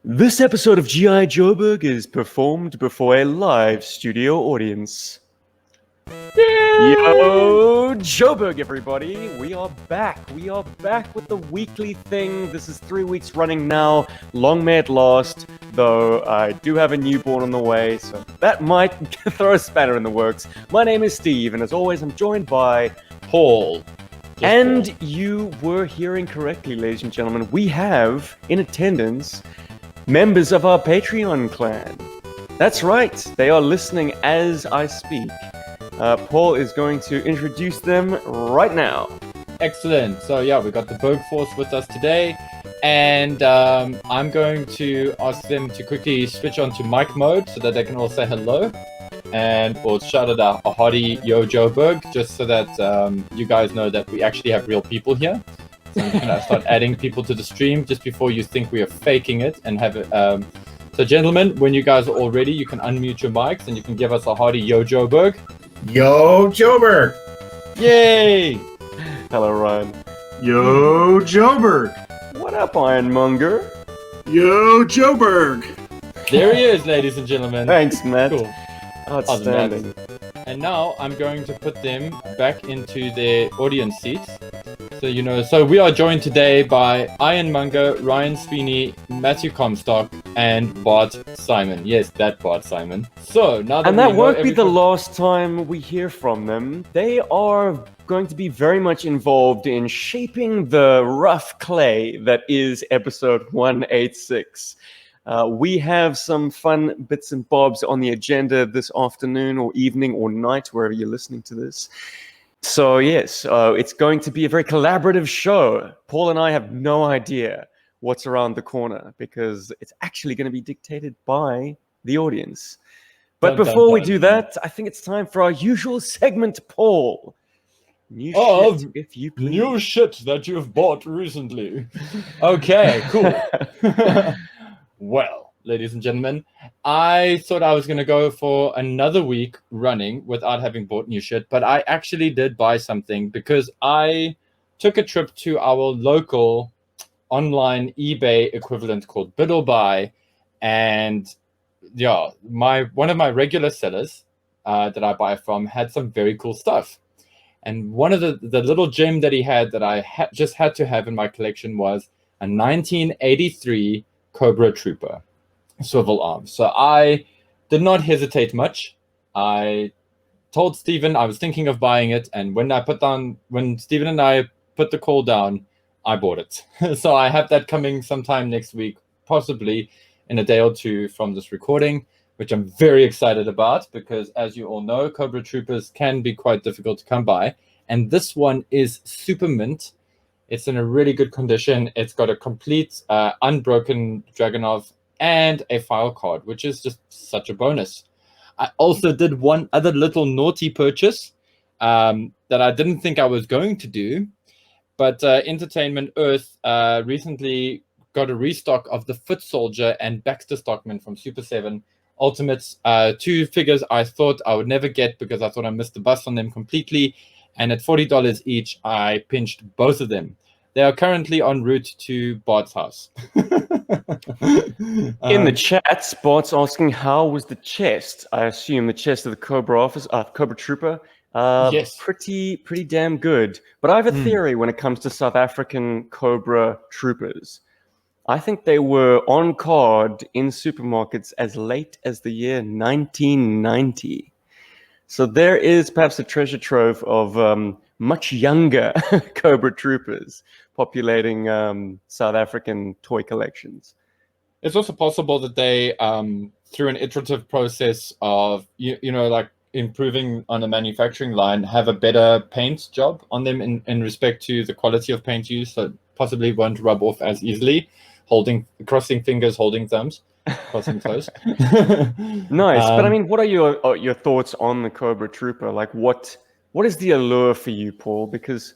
This episode of GI Joburg is performed before a live studio audience. Yo, Joburg, everybody! We are back. We are back with the weekly thing. This is 3 weeks running now. Long may it last, though I do have a newborn on the way, so that might throw a spanner in the works. My name is Steve, and as always, I'm joined by Paul. And you were hearing correctly, ladies and gentlemen. We have in attendance members of our Patreon clan. That's right, they are listening as I speak. Paul is going to introduce them right now. Excellent. So yeah, we got the Berg Force with us today, and I'm going to ask them to quickly switch on to mic mode so that they can all say hello, and we'll shout out a hearty Yo Joburg, just so that you guys know that we actually have real people here. So I'm going to start adding people to the stream just before you think we are faking it and have it. So gentlemen, when you guys are all ready, you can unmute your mics and you can give us a hearty Yo Joburg. Yo Joburg! Yay! Hello, Ryan. Yo Joburg! What up, Ironmonger? Yo Joburg! There he is, ladies and gentlemen. Thanks, Matt. Cool. Outstanding. And now I'm going to put them back into their audience seats. So we are joined today by Ironmonger, Ryan Sweeney, Matthew Comstock, and Bart Simon. Yes, that Bart Simon. So now that that won't be the last time we hear from them. They are going to be very much involved in shaping the rough clay that is episode 186. We have some fun bits and bobs on the agenda this afternoon or evening or night, wherever you're listening to this. So yes, it's going to be a very collaborative show. Paul and I have no idea what's around the corner because it's actually going to be dictated by the audience. But before we do that, I think it's time for our usual segment, Paul. New shit, if you please. New shit that you've bought recently. Okay, cool. Well, ladies and gentlemen, I thought I was going to go for another week running without having bought new shit, but I actually did buy something because I took a trip to our local online eBay equivalent called Bid or Buy, and yeah, one of my regular sellers that I buy from had some very cool stuff. And one of the little gem that he had that I just had to have in my collection was a 1983 Cobra Trooper swivel arm. So I did not hesitate much. I told Stephen I was thinking of buying it, and when Stephen and I put the call down, I bought it. So I have that coming sometime next week, possibly in a day or two from this recording, which I'm very excited about because, as you all know, Cobra Troopers can be quite difficult to come by, and this one is super mint. It's in a really good condition. It's got a complete unbroken Dragunov and a file card, which is just such a bonus. I also did one other little naughty purchase that I didn't think I was going to do, but Entertainment Earth recently got a restock of the Foot Soldier and Baxter Stockman from Super 7 Ultimates. Two figures I thought I would never get because I thought I missed the bus on them completely. And at $40 each, I pinched both of them. They are currently en route to Bart's house. In the chat, Bart's asking, how was the chest? I assume the chest of the Cobra Trooper. Yes. Pretty damn good. But I have a theory when it comes to South African Cobra Troopers. I think they were on card in supermarkets as late as the year 1990. So there is perhaps a treasure trove of much younger Cobra Troopers populating South African toy collections. It's also possible that they, through an iterative process of, like improving on the manufacturing line, have a better paint job on them in respect to the quality of paint used, so it possibly won't rub off as easily. Crossing fingers, holding thumbs. Crossing toes. Nice, but I mean, what are your thoughts on the Cobra Trooper? Like, what is the allure for you, Paul? Because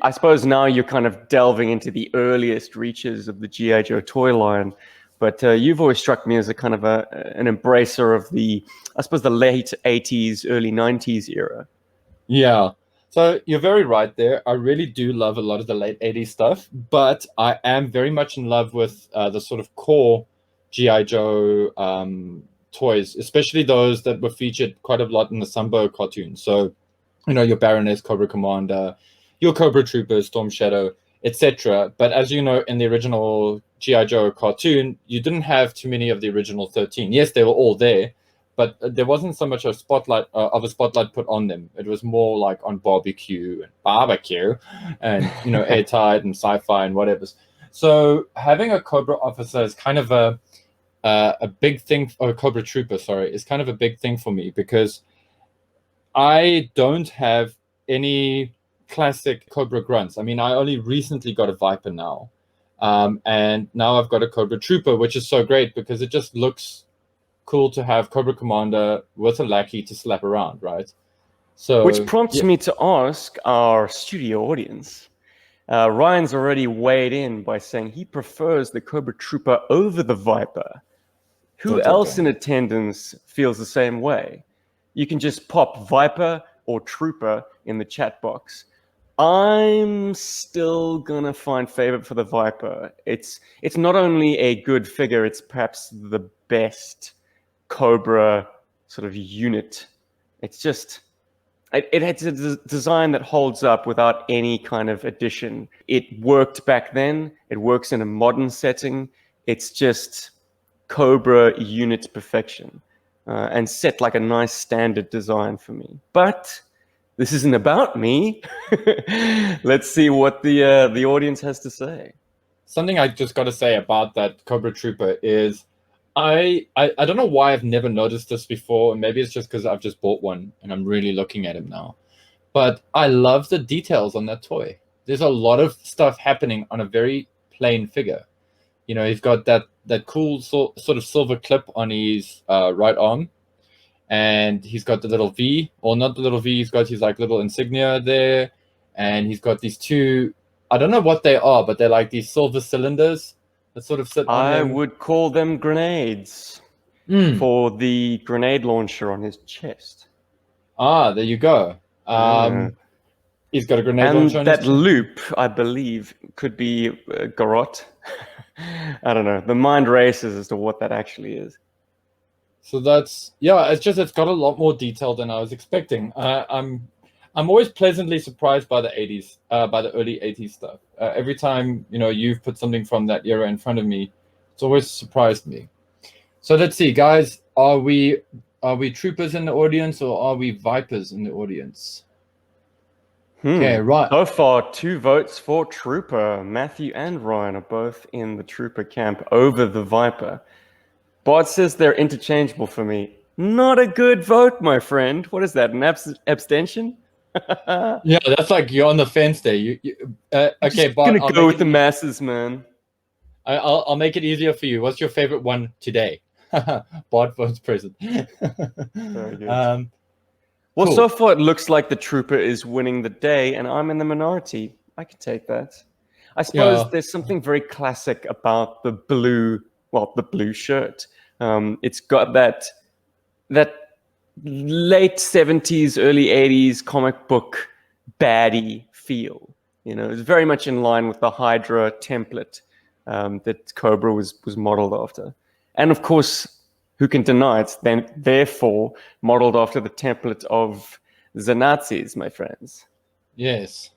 I suppose now you're kind of delving into the earliest reaches of the GI Joe toy line, but you've always struck me as a kind of an embracer of the late 80s, early 90s era. Yeah. So you're very right there. I really do love a lot of the late 80s stuff, but I am very much in love with the sort of core GI Joe toys, especially those that were featured quite a lot in the Sunbow cartoon. So, your Baroness, Cobra Commander, your Cobra Trooper, Storm Shadow, etc. But as you know, in the original GI Joe cartoon, you didn't have too many of the original 13. Yes, they were all there, but there wasn't so much a spotlight put on them. It was more like on barbecue and airtight and sci-fi and whatever. So having a Cobra officer is kind of a big thing, or a Cobra Trooper, sorry, is kind of a big thing for me, because I don't have any classic Cobra grunts. I mean, I only recently got a Viper now. And now I've got a Cobra Trooper, which is so great because it just looks cool to have Cobra Commander with a lackey to slap around, right? So, which prompts me to ask our studio audience. Ryan's already weighed in by saying he prefers the Cobra Trooper over the Viper. Who else in attendance feels the same way? You can just pop Viper or Trooper in the chat box. I'm still gonna find favorite for the Viper. It's not only a good figure, it's perhaps the best Cobra sort of unit. It's just, it has a design that holds up without any kind of addition. It worked back then. It works in a modern setting. It's just Cobra unit perfection, and set like a nice standard design for me. But this isn't about me. Let's see what the audience has to say. Something I just got to say about that Cobra Trooper is I don't know why I've never noticed this before, and maybe it's just because I've just bought one and I'm really looking at him now. But I love the details on that toy. There's a lot of stuff happening on a very plain figure. He's got that cool sort of silver clip on his right arm, and he's got the little V, or not the little V. He's got his like little insignia there, and he's got these two. I don't know what they are, but they're like these silver cylinders that sort of sit on him. I would call them grenades for the grenade launcher on his chest. Ah, there you go. He's got a grenade launcher on his chest. And that loop, I believe, could be garrote. I don't know. The mind races as to what that actually is. So it's got a lot more detail than I was expecting. I'm always pleasantly surprised by the 80s, by the early 80s stuff. Every time, you've put something from that era in front of me, it's always surprised me. So let's see, guys, are we troopers in the audience, or are we Vipers in the audience? Okay, right. So far, 2 votes for Trooper. Matthew and Ryan are both in the Trooper camp over the Viper. Bart says they're interchangeable for me. Not a good vote, my friend. What is that, an abstention? Yeah, that's like you're on the fence there. Okay, Bart, gonna go with the masses, man. I'll make it easier for you. What's your favorite one today? Bart votes present. Very good. Well, cool. So far it looks like the Trooper is winning the day, and I'm in the minority. I can take that. I suppose there's something very classic about the blue shirt. It's got that late 70s, early 80s comic book baddie feel. It's very much in line with the Hydra template that Cobra was modeled after. And of course, who can deny it's then therefore modeled after the template of the Nazis, my friends? Yes.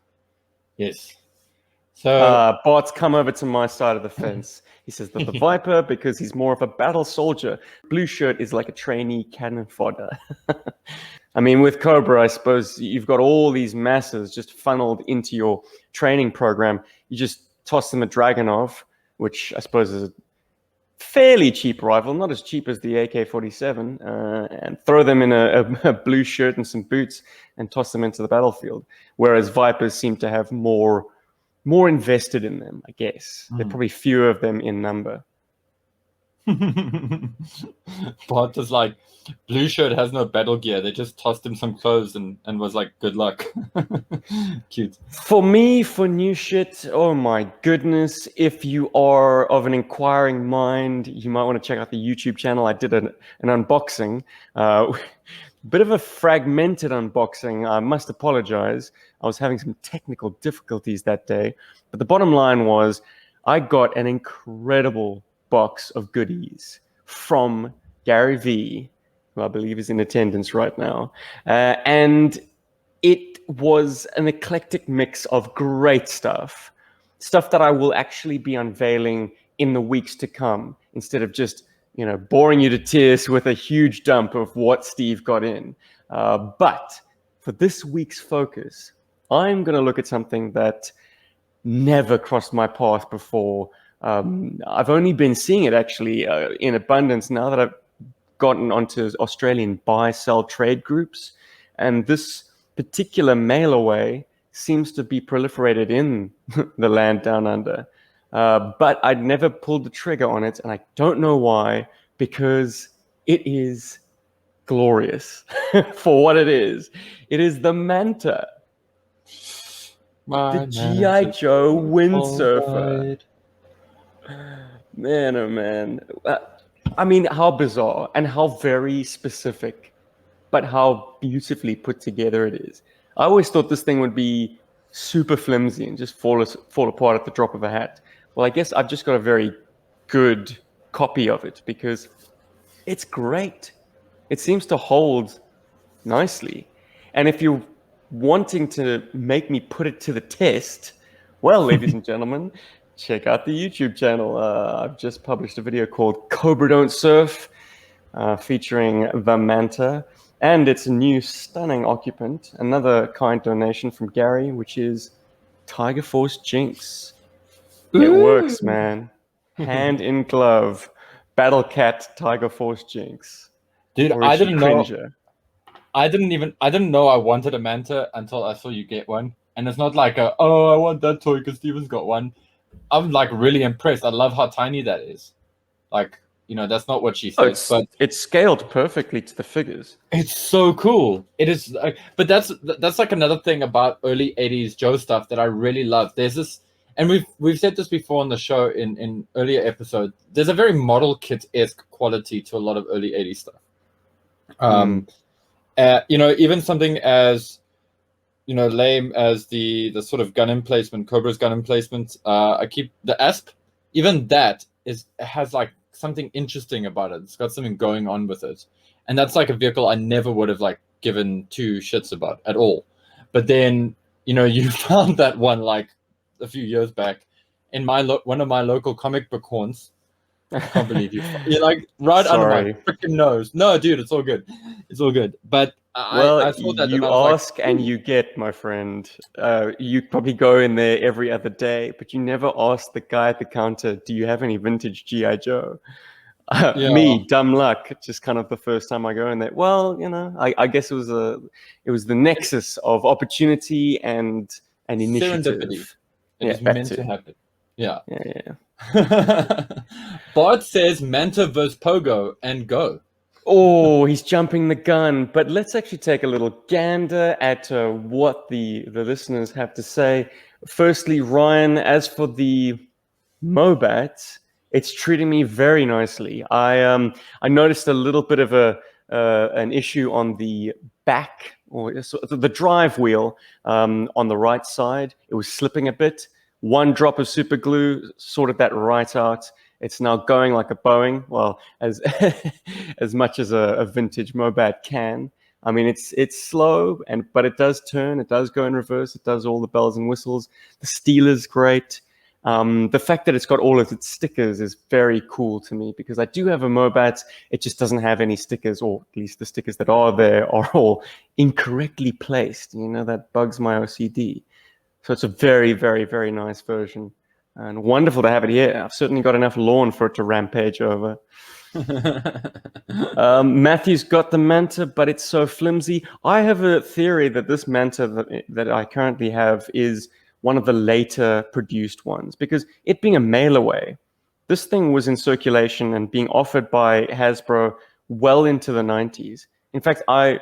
So Bart's come over to my side of the fence. He says that the Viper, because he's more of a battle soldier, blue shirt is like a trainee cannon fodder. I mean, with Cobra, I suppose you've got all these masses just funneled into your training program. You just toss them a Dragunov, which I suppose is a fairly cheap rifle, not as cheap as the AK-47, and throw them in a blue shirt and some boots and toss them into the battlefield. Whereas Vipers seem to have more invested in them, I guess. There are probably fewer of them in number. Bart is like, blue shirt has no battle gear. They just tossed him some clothes and was like, good luck. Cute. For me, for new shit, oh my goodness. If you are of an inquiring mind, you might want to check out the YouTube channel. I did an unboxing. Bit of a fragmented unboxing. I must apologize. I was having some technical difficulties that day. But the bottom line was I got an incredible box of goodies from Gary V, who I believe is in attendance right now. And it was an eclectic mix of great stuff that I will actually be unveiling in the weeks to come, instead of just, boring you to tears with a huge dump of what Steve got in. But for this week's focus, I'm going to look at something that never crossed my path before. I've only been seeing it actually in abundance now that I've gotten onto Australian buy-sell trade groups. And this particular mail-away seems to be proliferated in the land down under. But I'd never pulled the trigger on it, and I don't know why, because it is glorious for what it is. It is the Manta, the GI Joe windsurfer. Man, oh man. I mean, how bizarre and how very specific, but how beautifully put together it is. I always thought this thing would be super flimsy and just fall apart at the drop of a hat. Well, I guess I've just got a very good copy of it because it's great. It seems to hold nicely. And if you're wanting to make me put it to the test, well, ladies and gentlemen, check out the YouTube channel. I've just published a video called Cobra Don't Surf, featuring the Manta. And its new stunning occupant, another kind donation from Gary, which is Tiger Force Jinx. It works, man. Hand in glove. Battle Cat Tiger Force Jinx. Dude, Or I is she didn't know. cringer? I didn't know I wanted a Manta until I saw you get one. And it's not like I want that toy because Steven's got one. I'm like really impressed. I love how tiny that is. Like, that's not what she said, but it's scaled perfectly to the figures. it's so cool. It is like, but that's like another thing about early 80s Joe stuff that I really love. There's this, and we've said this before on the show in earlier episodes. There's a very model kit-esque quality to a lot of early 80s stuff. Even something as lame as the sort of gun emplacement, Cobra's gun emplacement. I keep the Asp. Even that has like something interesting about it. It's got something going on with it, and that's like a vehicle I never would have like given two shits about at all. But then you found that one like a few years back in one of my local comic book haunts. I can't believe you're like right under my freaking nose. No, dude, it's all good. It's all good. But I saw that you ask and you get, my friend. You probably go in there every other day, but you never ask the guy at the counter, do you have any vintage GI Joe? Me, dumb luck, just kind of the first time I go in there. Well, I guess it was the nexus of opportunity and initiative. Serendipity. It is meant to happen. Yeah. Yeah. Bart says Manta vs. Pogo and go. Oh, he's jumping the gun. But let's actually take a little gander at what the listeners have to say. Firstly, Ryan, as for the Mobat, it's treating me very nicely. I noticed a little bit of an issue on the back, or the drive wheel on the right side. It was slipping a bit. One drop of super glue sorted that right out. It's now going like a Boeing, well, as much as a vintage Mobat can. I mean, it's slow, but it does turn. It does go in reverse. It does all the bells and whistles. The steel is great. The fact that it's got all of its stickers is very cool to me, because I do have a Mobat. It just doesn't have any stickers, or at least the stickers that are there are all incorrectly placed. That bugs my OCD. So it's a very, very, very nice version. And wonderful to have it here. I've certainly got enough lawn for it to rampage over. Matthew's got the Manta, but it's so flimsy. I have a theory that this Manta that I currently have is one of the later produced ones, because it being a mail away, This thing was in circulation and being offered by Hasbro well into the 90s. In fact, I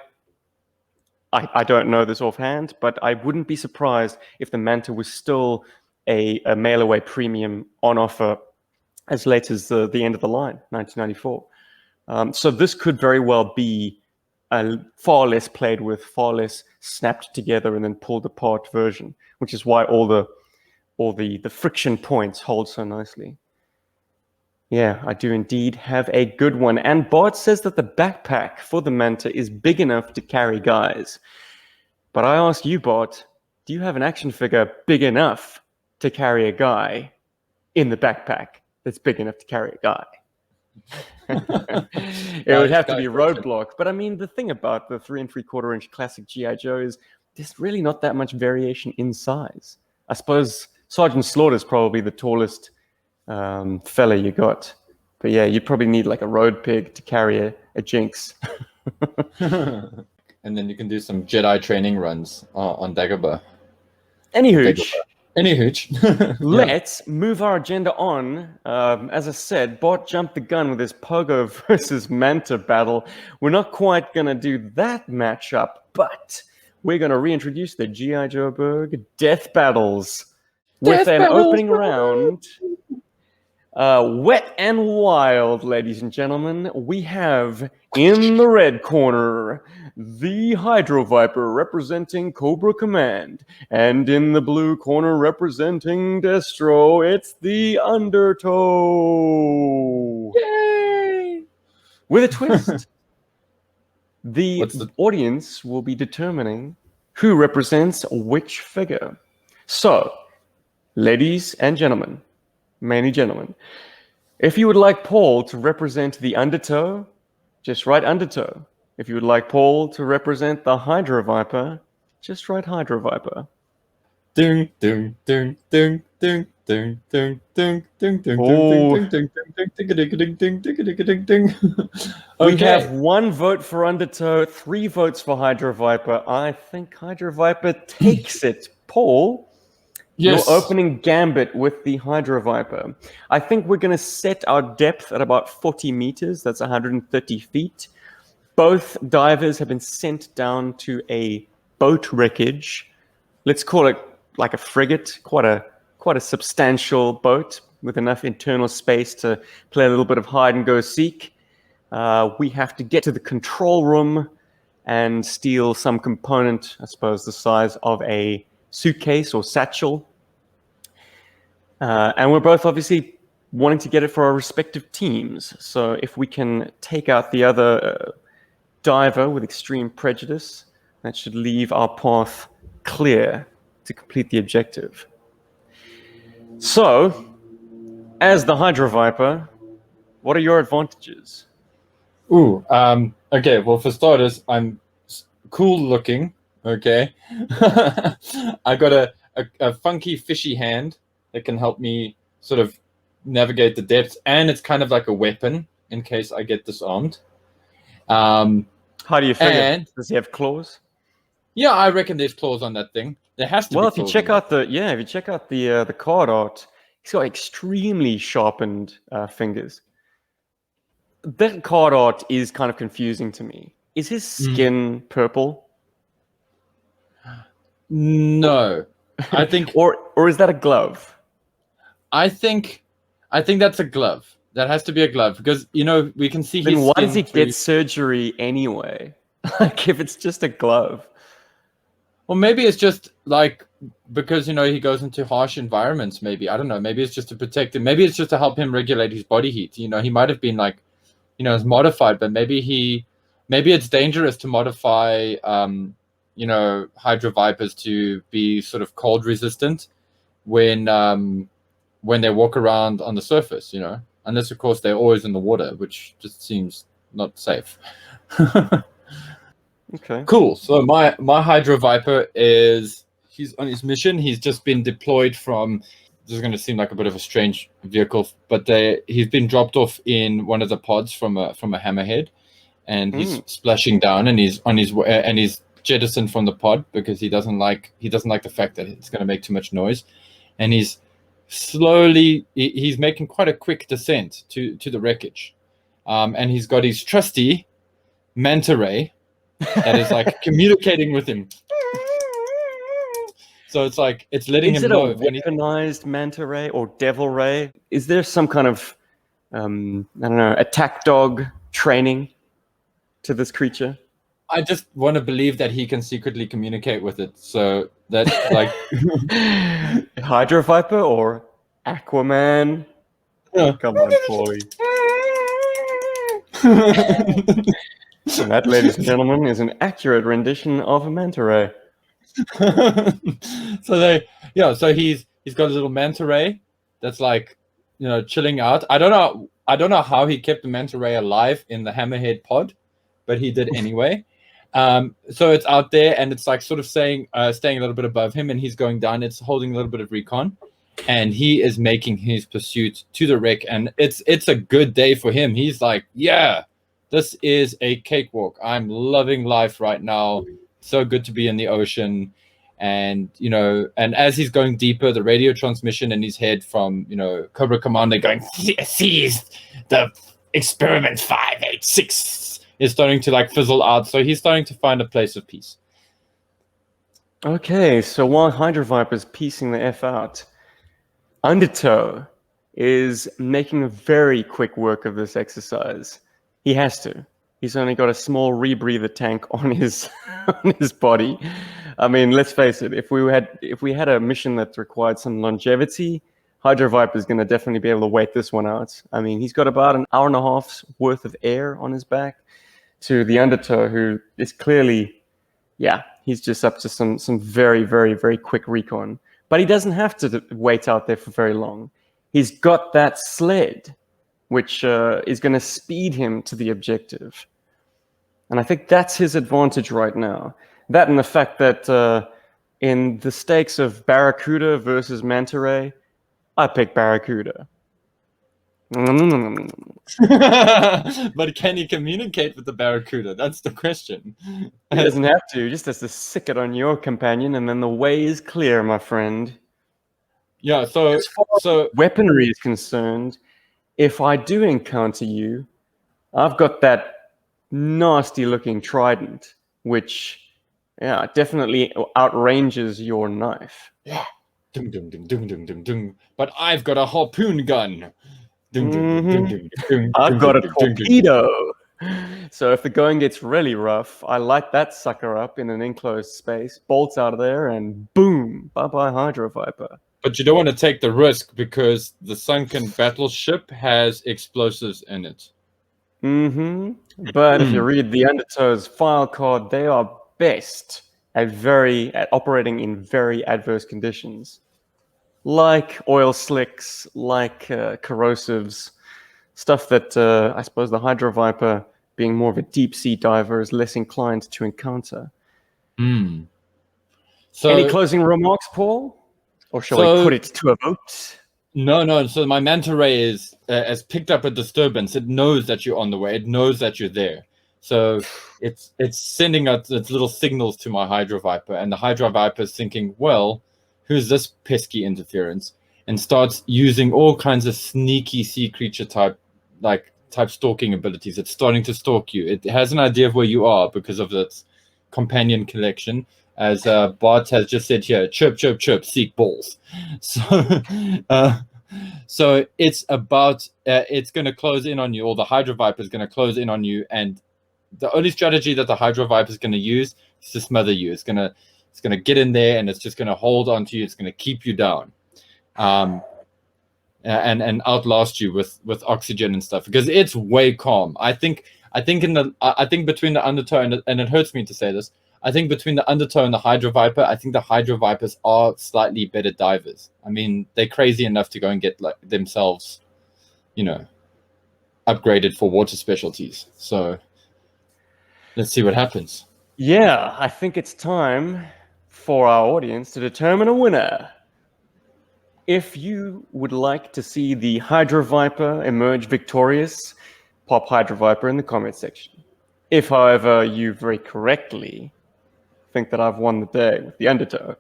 don't know this offhand, but I wouldn't be surprised if the Manta was still a mail-away premium on offer as late as the end of the line, 1994. So this could very well be a far less played with, far less snapped together and then pulled apart version, which is why all the friction points hold so nicely. Yeah, I do indeed have a good one. And Bart says that the backpack for the Manta is big enough to carry guys. But I ask you, Bart, do you have an action figure big enough to carry a guy in the backpack that's big enough to carry a guy? It would have to be Roadblock. But I mean, the thing about the 3 3/4 inch classic GI Joe is there's really not that much variation in size. I suppose Sergeant Slaughter's probably the tallest fella you got. But yeah, you'd probably need like a road pig to carry a Jinx. And then you can do some Jedi training runs on Dagobah. Any hooch. Let's move our agenda on. As I said, Bart jumped the gun with his Pogo versus Manta battle. We're not quite going to do that matchup, but we're going to reintroduce the GI Joburg Death Battles with an opening round. Wet and wild, ladies and gentlemen. We have in the red corner the Hydro Viper representing Cobra Command, and in the blue corner representing Destro, it's the Undertow. Yay! With a twist. The audience will be determining who represents which figure. So, ladies and gentlemen, mainly gentlemen, if you would like Paul to represent the Undertow, just write Undertow. If you would like Paul to represent the Hydro Viper, just write Hydro Viper. Ding ding ding ding ding ding ding ding ding ding ding ding. We have 1 vote for Undertow, 3 votes for Hydro Viper. I think Hydro Viper takes it. Paul, yes. Your opening gambit with the Hydro Viper. I think we're going to set our depth at about 40 meters. That's 130 feet. Both divers have been sent down to a boat wreckage. Let's call it like a frigate, quite a substantial boat with enough internal space to play a little bit of hide and go seek. We have to get to the control room and steal some component, I suppose the size of a suitcase or satchel. And we're both obviously wanting to get it for our respective teams. So if we can take out the other diver with extreme prejudice, that should leave our path clear to complete the objective. So, as the Hydro Viper, what are your advantages? Okay, well, for starters, I'm cool looking, okay? I got a funky fishy hand that can help me sort of navigate the depths, and it's kind of like a weapon in case I get disarmed. How do you figure? Does he have claws? Yeah, I reckon there's claws on that thing. There has to be. Well, if you check out the card art, he's got extremely sharpened fingers. That card art is kind of confusing to me. Is his skin purple? No, I think, or is that a glove? I think that's a glove. That has to be a glove because we can see. Then why does he get surgery anyway? Like if it's just a glove. Well, maybe it's just like because he goes into harsh environments. Maybe I don't know. Maybe it's just to protect him. Maybe it's just to help him regulate his body heat. He might have been like, it's modified, but maybe it's dangerous to modify, Hydro Vipers to be sort of cold resistant when they walk around on the surface. Unless of course they're always in the water, which just seems not safe. Okay. Cool. So my Hydro Viper he's on his mission. He's just been deployed from. This is going to seem like a bit of a strange vehicle, but he's been dropped off in one of the pods from a hammerhead, and he's splashing down, and he's on his way, and he's jettisoned from the pod because he doesn't like the fact that it's going to make too much noise, and he's slowly, he's making quite a quick descent to the wreckage. And he's got his trusty manta ray that is like communicating with him. So it's like it's letting Is him it a know if anything. weaponized manta ray or devil ray? Is there some kind of I don't know, attack dog training to this creature? I just want to believe that he can secretly communicate with it. So that like Hydro Viper or Aquaman? Yeah. Come on, boy. And that, ladies and gentlemen, is an accurate rendition of a manta ray. So he's got a little manta ray that's like, chilling out. I don't know how he kept the manta ray alive in the hammerhead pod, but he did anyway. So it's out there and it's like sort of staying a little bit above him, and he's going down. It's holding a little bit of recon, and he is making his pursuit to the wreck, and it's a good day for him. He's like, yeah, this is a cakewalk. I'm loving life right now. So good to be in the ocean. And and as he's going deeper, the radio transmission in his head from Cobra Commander going, "Seize the experiment 586," is starting to like fizzle out. So he's starting to find a place of peace. Okay, so while Hydro Viper's piecing the F out, Undertow is making very quick work of this exercise. He has to. He's only got a small rebreather tank on his on his body. I mean, let's face it. If we had a mission that required some longevity, Hydro Viper is going to definitely be able to wait this one out. I mean, he's got about an hour and a half's worth of air on his back. To the Undertow, who is clearly, he's just up to some very, very, very quick recon. But he doesn't have to wait out there for very long. He's got that sled, which is going to speed him to the objective. And I think that's his advantage right now. That and the fact that in the stakes of Barracuda versus Manta Ray, I pick Barracuda. But can he communicate with the Barracuda? That's the question. He doesn't have to. He just has to sick it on your companion, and then the way is clear, my friend. Yeah, so weaponry is concerned, if I do encounter you, I've got that nasty-looking trident, which definitely outranges your knife. Yeah. Dum, dum, dum, dum, dum, dum, dum. But I've got a harpoon gun. Dum, dum, dum, dum, dum, I've got a dum, dum, torpedo. So if the going gets really rough, I light that sucker up in an enclosed space, bolts out of there, and boom, bye-bye Hydro Viper. But you don't want to take the risk because the sunken battleship has explosives in it. But if you read the Undertow's file card, they are best at operating in very adverse conditions, like oil slicks, like corrosives, stuff that I suppose the Hydro Viper, being more of a deep sea diver, is less inclined to encounter. So, any closing remarks, Paul? Or shall we put it to a vote? No. So my manta ray has picked up a disturbance. It knows that you're on the way. It knows that you're there. So it's sending out its little signals to my Hydro Viper, and the Hydro Viper is thinking, well, who's this pesky interference? And starts using all kinds of sneaky sea creature type stalking abilities. It's starting to stalk you. It has an idea of where you are because of its companion collection. As Bart has just said here, chirp, chirp, chirp, seek balls. So it's about, it's going to close in on you, or the Hydro Viper is going to close in on you, and the only strategy that the Hydro Viper is going to use is to smother you. It's going to get in there, and it's just going to hold on to you. It's going to keep you down, and outlast you with oxygen and stuff, because it's way calm. I think between the Undertow and it hurts me to say this, I think between the Undertow and the Hydro Viper, I think the Hydro Vipers are slightly better divers. I mean, they're crazy enough to go and get like themselves, upgraded for water specialties. So let's see what happens. Yeah, I think it's time for our audience to determine a winner. If you would like to see the Hydro Viper emerge victorious, pop Hydro Viper in the comment section. If, however, you very correctly think that I've won the day with the Undertow,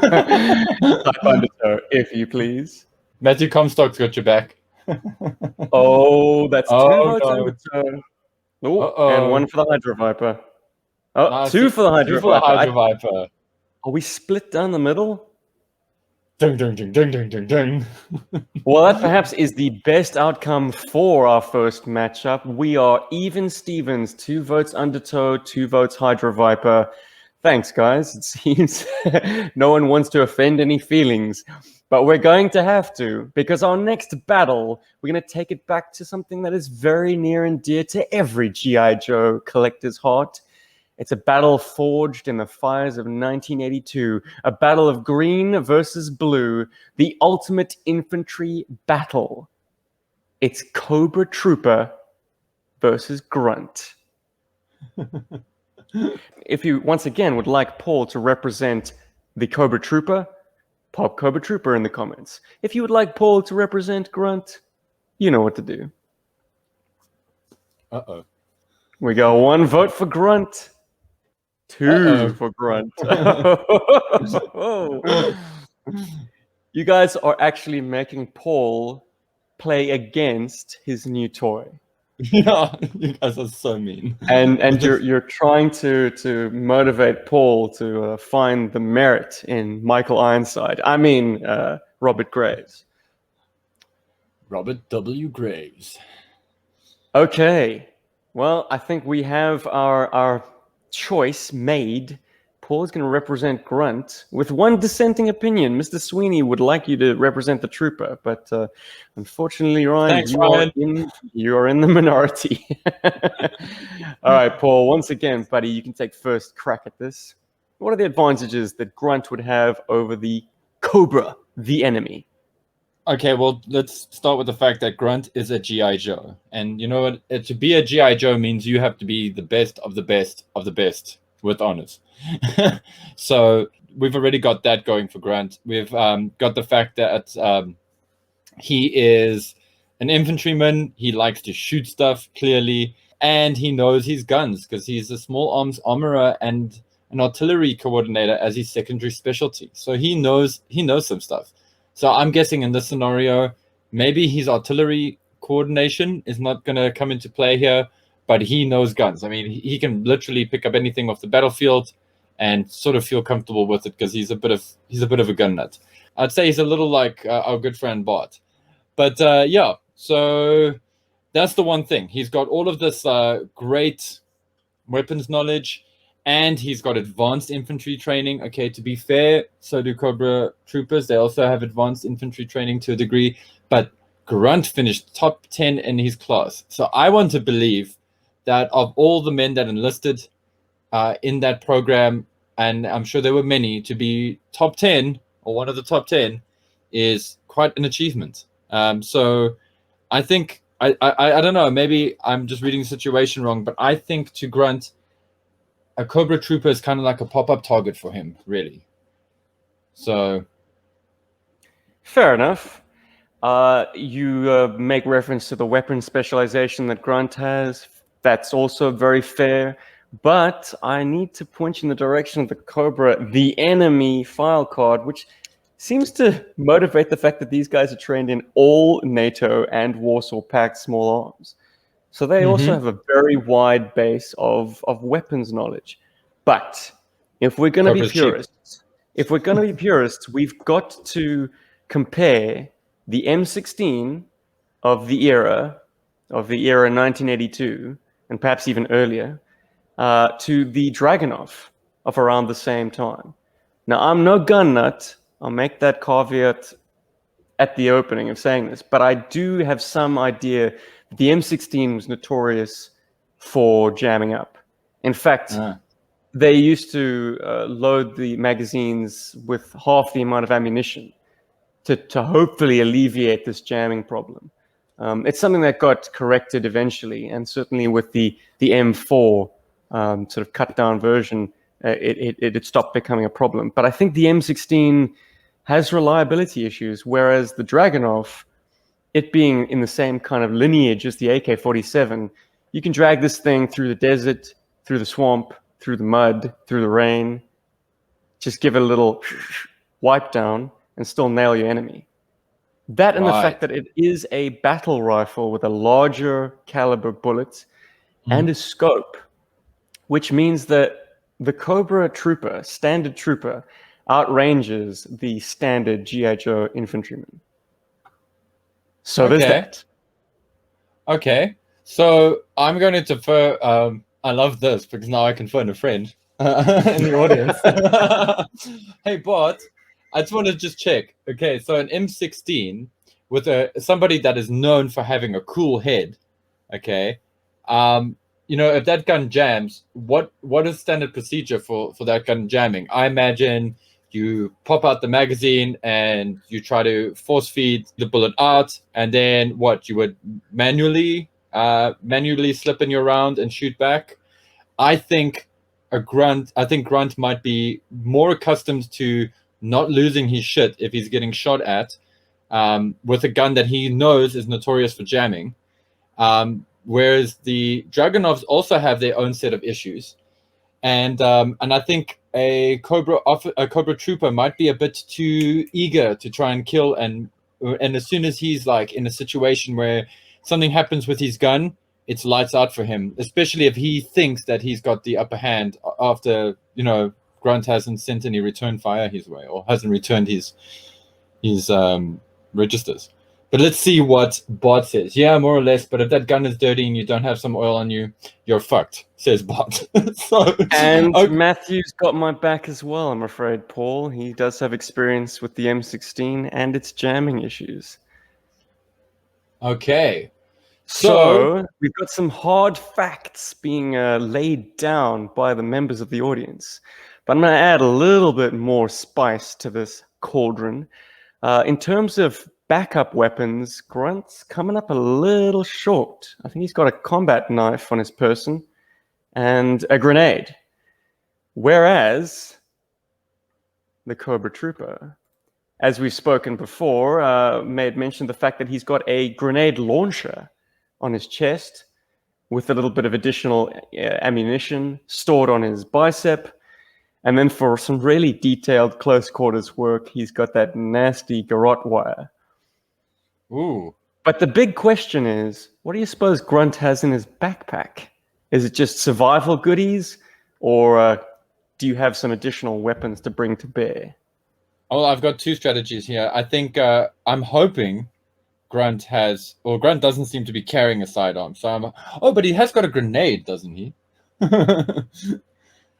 type Undertow, if you please. Matthew Comstock's got your back. Oh, that's two Oh, votes no. undertow. Oh, and Uh-oh. one for the Hydro Viper. Oh, Nice. two for the Hydro Two for the Viper. Hydro Viper. Are we split down the middle? Ding, ding, ding, ding, ding, ding, ding. Well, that perhaps is the best outcome for our first matchup. We are even Stevens, 2 votes Undertow, 2 votes Hydro Viper. Thanks, guys. It seems no one wants to offend any feelings, but we're going to have to, because our next battle, we're going to take it back to something that is very near and dear to every GI Joe collector's heart. It's a battle forged in the fires of 1982, a battle of green versus blue, the ultimate infantry battle. It's Cobra Trooper versus Grunt. If you, once again, would like Paul to represent the Cobra Trooper, pop Cobra Trooper in the comments. If you would like Paul to represent Grunt, you know what to do. Uh-oh. We got 1 vote for Grunt. 2 for Grunt. You guys are actually making Paul play against his new toy. Yeah, you guys are so mean. And you're trying to motivate Paul to find the merit in Michael Ironside. I mean, Robert Graves. Robert W. Graves. Okay. Well, I think we have our choice made. Paul is going to represent Grunt with one dissenting opinion. Mr. Sweeney would like you to represent the Trooper, but unfortunately, Ryan, Thanks, Ryan. You are in the minority. All right, Paul, once again, buddy, you can take first crack at this. What are the advantages that Grunt would have over the Cobra, the enemy? Okay, well, let's start with the fact that Grunt is a GI Joe. And you know what? To be a GI Joe means you have to be the best of the best of the best with honors. So we've already got that going for Grunt. We've got the fact that he is an infantryman. He likes to shoot stuff, clearly. And he knows his guns because he's a small arms armorer and an artillery coordinator as his secondary specialty. So he knows some stuff. So I'm guessing in this scenario, maybe his artillery coordination is not going to come into play here, but he knows guns. I mean, he can literally pick up anything off the battlefield and sort of feel comfortable with it because he's a bit of a gun nut. I'd say he's a little like our good friend Bart. But yeah, so that's the one thing. He's got all of this great weapons knowledge, and he's got advanced infantry training. Okay, to be fair, so do Cobra Troopers. They also have advanced infantry training to a degree, but Grunt finished top 10 in his class. So I want to believe that of all the men that enlisted in that program, and I'm sure there were many, to be top 10 or one of the top 10 is quite an achievement. So I think, I don't know, maybe I'm just reading the situation wrong, but I think to Grunt, a Cobra Trooper is kind of like a pop-up target for him, really. So, fair enough. You make reference to the weapon specialization that Grunt has. That's also very fair. But I need to point you in the direction of the Cobra, the enemy file card, which seems to motivate the fact that these guys are trained in all NATO and Warsaw Pact small arms. So they also have a very wide base of weapons knowledge. But if we're going to be purists, we've got to compare the M16 of the era 1982, and perhaps even earlier, to the Dragunov of around the same time. Now, I'm no gun nut. I'll make that caveat at the opening of saying this, but I do have some idea that the M16 was notorious for jamming up. In fact, they used to load the magazines with half the amount of ammunition to hopefully alleviate this jamming problem. It's something that got corrected eventually, and certainly with the M4 sort of cut down version, it stopped becoming a problem. But I think the M16 has reliability issues, whereas the Dragunov, it being in the same kind of lineage as the AK-47, you can drag this thing through the desert, through the swamp, through the mud, through the rain, just give it a little wipe down and still nail your enemy. That and the Right. fact that it is a battle rifle with a larger caliber bullet and a scope, which means that the Cobra Trooper, standard trooper, outranges the standard GI Joe infantryman. So there's Okay. that. Okay. So I'm going to defer. I love this because now I can phone a friend in the audience. Hey, Bart, I just want to just check. Okay, so an M16 with somebody that is known for having a cool head. Okay, if that gun jams, what is standard procedure for that gun jamming? I imagine you pop out the magazine and you try to force feed the bullet out, and then what? You would manually slip in your round and shoot back. I think Grunt might be more accustomed to not losing his shit if he's getting shot at with a gun that he knows is notorious for jamming. Whereas the Dragunovs also have their own set of issues, and I think a Cobra Trooper might be a bit too eager to try and kill, and as soon as he's like in a situation where something happens with his gun, it's lights out for him. Especially if he thinks that he's got the upper hand after Grunt hasn't sent any return fire his way or hasn't returned his registers. But let's see what Bot says. Yeah, more or less. But if that gun is dirty and you don't have some oil on you, you're fucked, says Bot. And Matthew's got my back as well, I'm afraid, Paul. He does have experience with the M16 and its jamming issues. Okay. So we've got some hard facts being laid down by the members of the audience. But I'm going to add a little bit more spice to this cauldron. In terms of backup weapons, Grunt's coming up a little short. I think he's got a combat knife on his person and a grenade. Whereas the Cobra Trooper, as we've spoken before, made mention of the fact that he's got a grenade launcher on his chest with a little bit of additional ammunition stored on his bicep. And then for some really detailed close quarters work, he's got that nasty garrote wire. Ooh. But the big question is, what do you suppose Grunt has in his backpack? Is it just survival goodies, or do you have some additional weapons to bring to bear? Oh, I've got two strategies here. I think I'm hoping Grunt doesn't seem to be carrying a sidearm. So but he has got a grenade, doesn't he?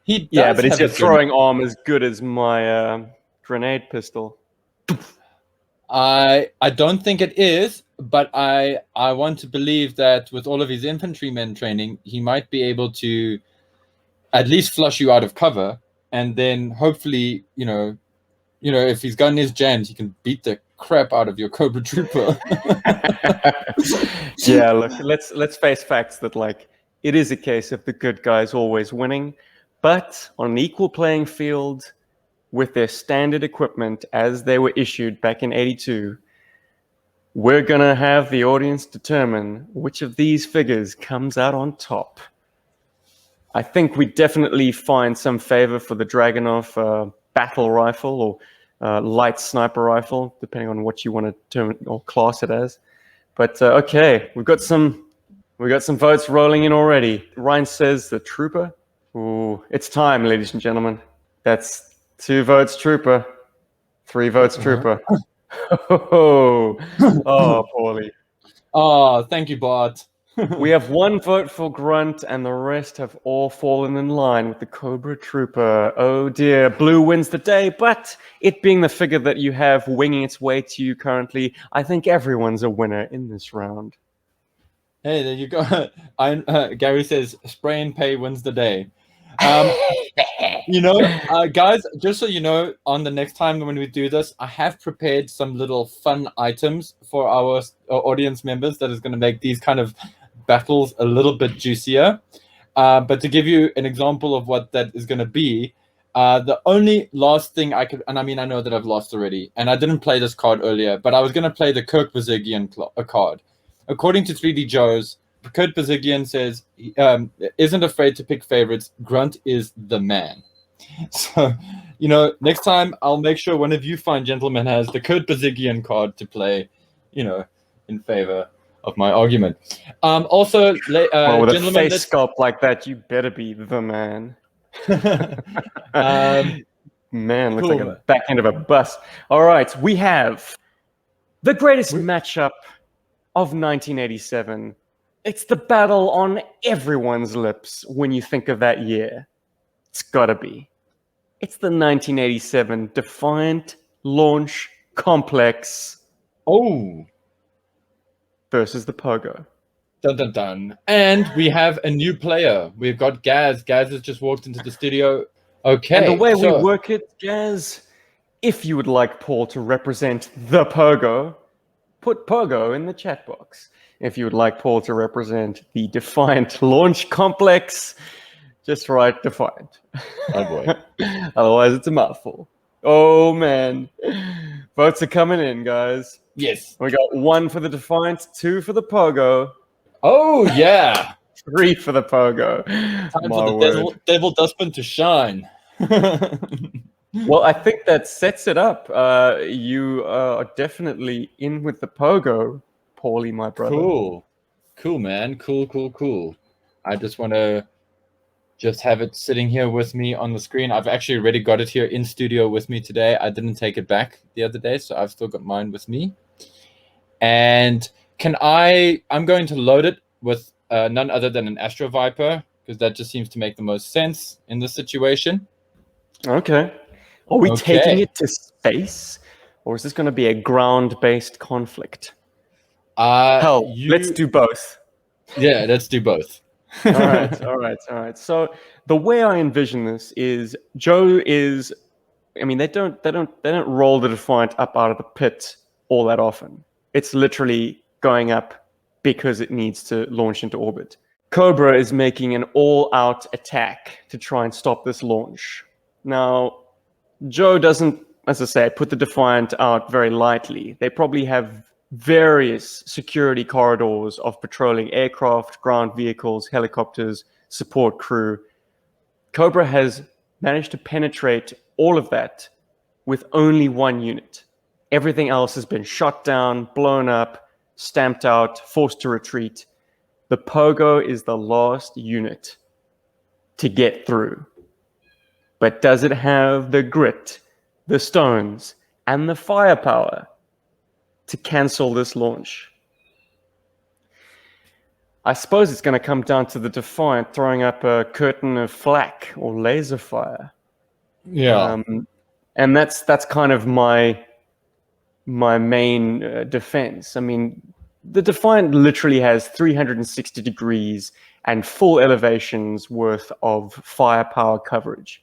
Yeah, but is your throwing arm as good as my grenade pistol? I don't think it is, but I want to believe that with all of his infantryman training, he might be able to at least flush you out of cover, and then hopefully, if his gun is jammed, he can beat the crap out of your Cobra Trooper. Yeah, look, let's face facts that it is a case of the good guys always winning, but on an equal playing field with their standard equipment as they were issued back in '82, we're gonna have the audience determine which of these figures comes out on top. I think we definitely find some favor for the Dragunov battle rifle or light sniper rifle, depending on what you want to term or class it as. But okay, we've got some votes rolling in already. Ryan says the Trooper. Ooh, it's time, ladies and gentlemen. That's 2 votes Trooper, 3 votes Trooper. Oh, Paulie. Oh, thank you, Bart. We have 1 vote for Grunt, and the rest have all fallen in line with the Cobra Trooper. Oh dear, Blue wins the day, but it being the figure that you have winging its way to you currently, I think everyone's a winner in this round. Hey, there you go. Gary says, spray and pay wins the day. Guys, just so you know, on the next time when we do this, I have prepared some little fun items for our audience members that is going to make these kind of battles a little bit juicier. But to give you an example of what that is going to be, the only last thing I could, and I mean, I know that I've lost already, and I didn't play this card earlier, but I was going to play the Kirk Bazirgian card. According to 3D Joe's, Kurt Bazirgian says, isn't afraid to pick favorites. Grunt is the man. So, next time I'll make sure one of you fine gentlemen has the Kurt Bazirgian card to play. in favor of my argument. Also, Well, with a gentlemen, face sculpt like that, you better be the man. Man, looks cool. like a back end of a bus. All right, we have the greatest matchup of 1987. It's the battle on everyone's lips when you think of that year. It's gotta be. It's the 1987 Defiant Launch Complex versus the Pogo. Dun dun dun. And we have a new player. We've got Gaz. Gaz has just walked into the studio. Okay. And the way we work it, Gaz, if you would like Paul to represent the Pogo, put Pogo in the chat box. If you would like Paul to represent the Defiant Launch Complex, just write Defiant. Oh boy. Otherwise, it's a mouthful. Oh man. Votes are coming in, guys. Yes. We got 1 for the Defiant, 2 for the Pogo. Oh yeah. 3 for the Pogo. Time for the devil dustman to shine. Well, I think that sets it up. You are definitely in with the Pogo, Paulie, my brother. Cool, man. Cool. I just want to have it sitting here with me on the screen. I've actually already got it here in studio with me today. I didn't take it back the other day, so I've still got mine with me. And I'm going to load it with none other than an Astro Viper, because that just seems to make the most sense in this situation. Okay. Are we taking it to space, or is this going to be a ground-based conflict? Hell, let's do both. Yeah, let's do both. All right. So the way I envision this is Joe is, I mean, they don't roll the Defiant up out of the pit all that often. It's literally going up because it needs to launch into orbit. Cobra is making an all-out attack to try and stop this launch. Now, Joe doesn't, as I say, put the Defiant out very lightly. They probably have various security corridors of patrolling aircraft, ground vehicles, helicopters, support crew. Cobra has managed to penetrate all of that with only 1 unit. Everything else has been shot down, blown up, stamped out, forced to retreat. The Pogo is the last unit to get through. But does it have the grit, the stones, and the firepower to cancel this launch? I suppose it's going to come down to the Defiant throwing up a curtain of flak or laser fire. Yeah. And that's kind of my main defense. I mean, the Defiant literally has 360 degrees and full elevations worth of firepower coverage.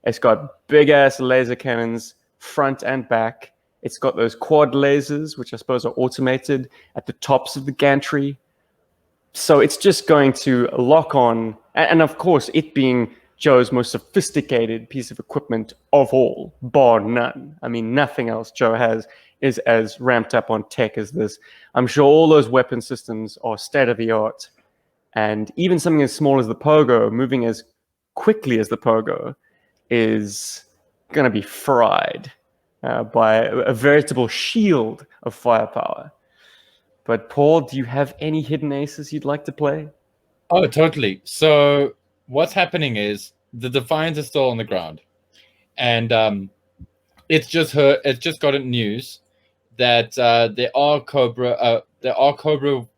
It's got big-ass laser cannons, front and back. It's got those quad lasers, which I suppose are automated at the tops of the gantry. So it's just going to lock on. And of course, it being Joe's most sophisticated piece of equipment of all, bar none. I mean, nothing else Joe has is as ramped up on tech as this. I'm sure all those weapon systems are state-of-the-art. And even something as small as the Pogo, moving as quickly as the Pogo, is going to be fried by a veritable shield of firepower. But Paul, do you have any hidden aces you'd like to play? Oh, totally. So what's happening is the Defiant is still on the ground, and it's just gotten news that there are Cobra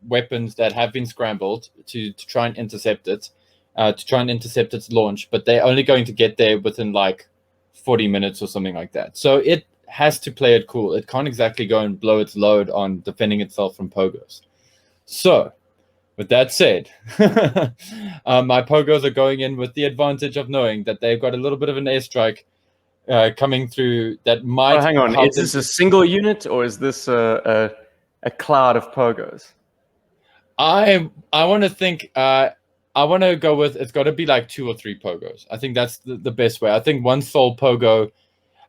weapons that have been scrambled to try and intercept it. To try and intercept its launch, but they're only going to get there within like 40 minutes or something like that. So it has to play it cool. It can't exactly go and blow its load on defending itself from Pogos. So, with that said, my Pogos are going in with the advantage of knowing that they've got a little bit of an airstrike coming through that might... Oh, hang on, is this a single unit or is this a cloud of Pogos? I want to think... I want to go with, it's got to be like 2 or 3 Pogos. I think that's the best way. I think one sole Pogo.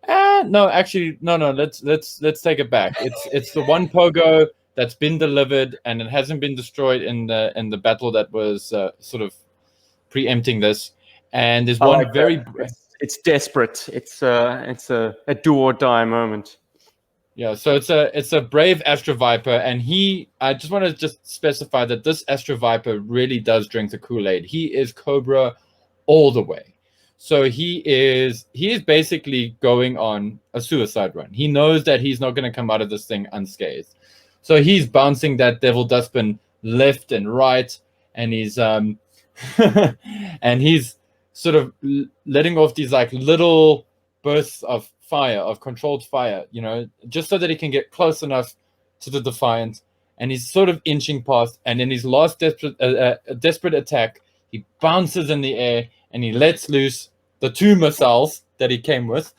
No, actually, no. Let's take it back. It's the one Pogo that's been delivered and it hasn't been destroyed in the battle that was sort of preempting this. And there's one It's desperate. It's a do or die moment. Yeah, so it's a brave Astro Viper, and I just want to just specify that this Astro Viper really does drink the Kool-Aid. He is Cobra all the way. So he is basically going on a suicide run. He knows that he's not going to come out of this thing unscathed. So he's bouncing that Devil Dustbin left and right, and he's and he's sort of letting off these like little bursts of fire, of controlled fire, just so that he can get close enough to the Defiant. And he's sort of inching past, and in his last desperate attack, he bounces in the air and he lets loose the 2 missiles that he came with.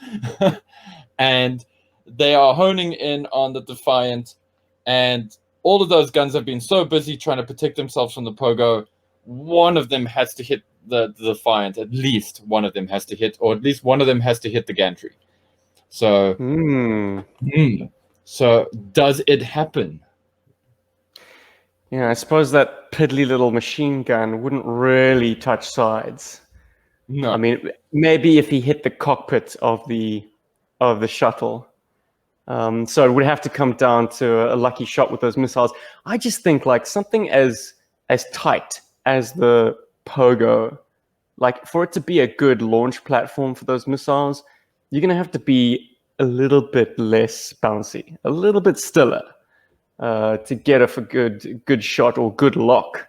And they are honing in on the Defiant, and all of those guns have been so busy trying to protect themselves from the Pogo. One of them has to hit the Defiant. At least one of them has to hit, or at least one of them has to hit the gantry. So, so does it happen? Yeah, I suppose that piddly little machine gun wouldn't really touch sides. No. I mean, maybe if he hit the cockpit of the shuttle. So it would have to come down to a lucky shot with those missiles. I just think like something as tight as the Pogo, like for it to be a good launch platform for those missiles, you're going to have to be a little bit less bouncy, a little bit stiller to get off a good shot or good lock,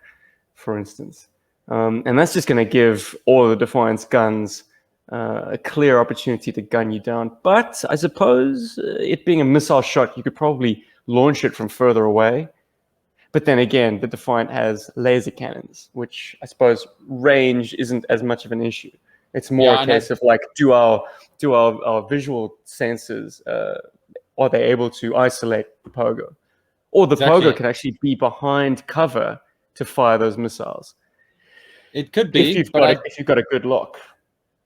for instance. And that's just going to give all of the Defiance guns a clear opportunity to gun you down. But I suppose it being a missile shot, you could probably launch it from further away. But then again, the Defiant has laser cannons, which I suppose range isn't as much of an issue. It's more a case of like, do our visual sensors, are they able to isolate the Pogo? Or the Pogo can actually be behind cover to fire those missiles. It could be, if you've got a good lock.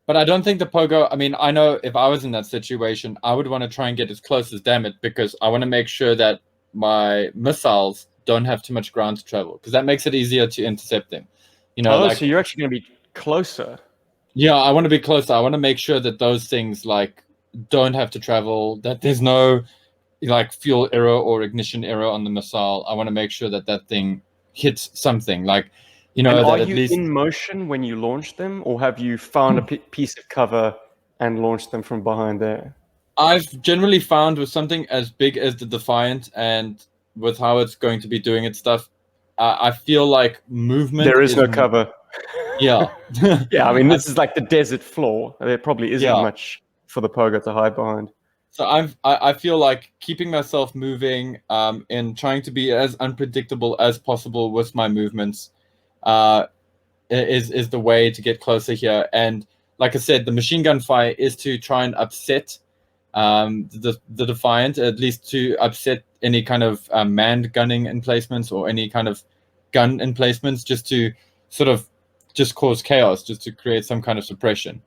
But I don't think the Pogo, I mean, I know if I was in that situation, I would want to try and get as close as damn it, because I want to make sure that my missiles don't have too much ground to travel, because that makes it easier to intercept them. So you're actually going to be closer. Yeah, I want to be closer. I want to make sure that those things like don't have to travel, that there's no like fuel error or ignition error on the missile. I want to make sure that that thing hits something, like, And are you in motion when you launch them, or have you found a piece of cover and launched them from behind there? I've generally found with something as big as the Defiant and with how it's going to be doing its stuff, I feel like movement. There is no cover. Yeah. Yeah, I mean, this is like the desert floor. There probably isn't much for the Pogo to hide behind. So I feel like keeping myself moving and trying to be as unpredictable as possible with my movements is the way to get closer here. And like I said, the machine gun fire is to try and upset the Defiant, at least to upset any kind of manned gunning emplacements or any kind of gun emplacements, just to sort of just cause chaos, just to create some kind of suppression.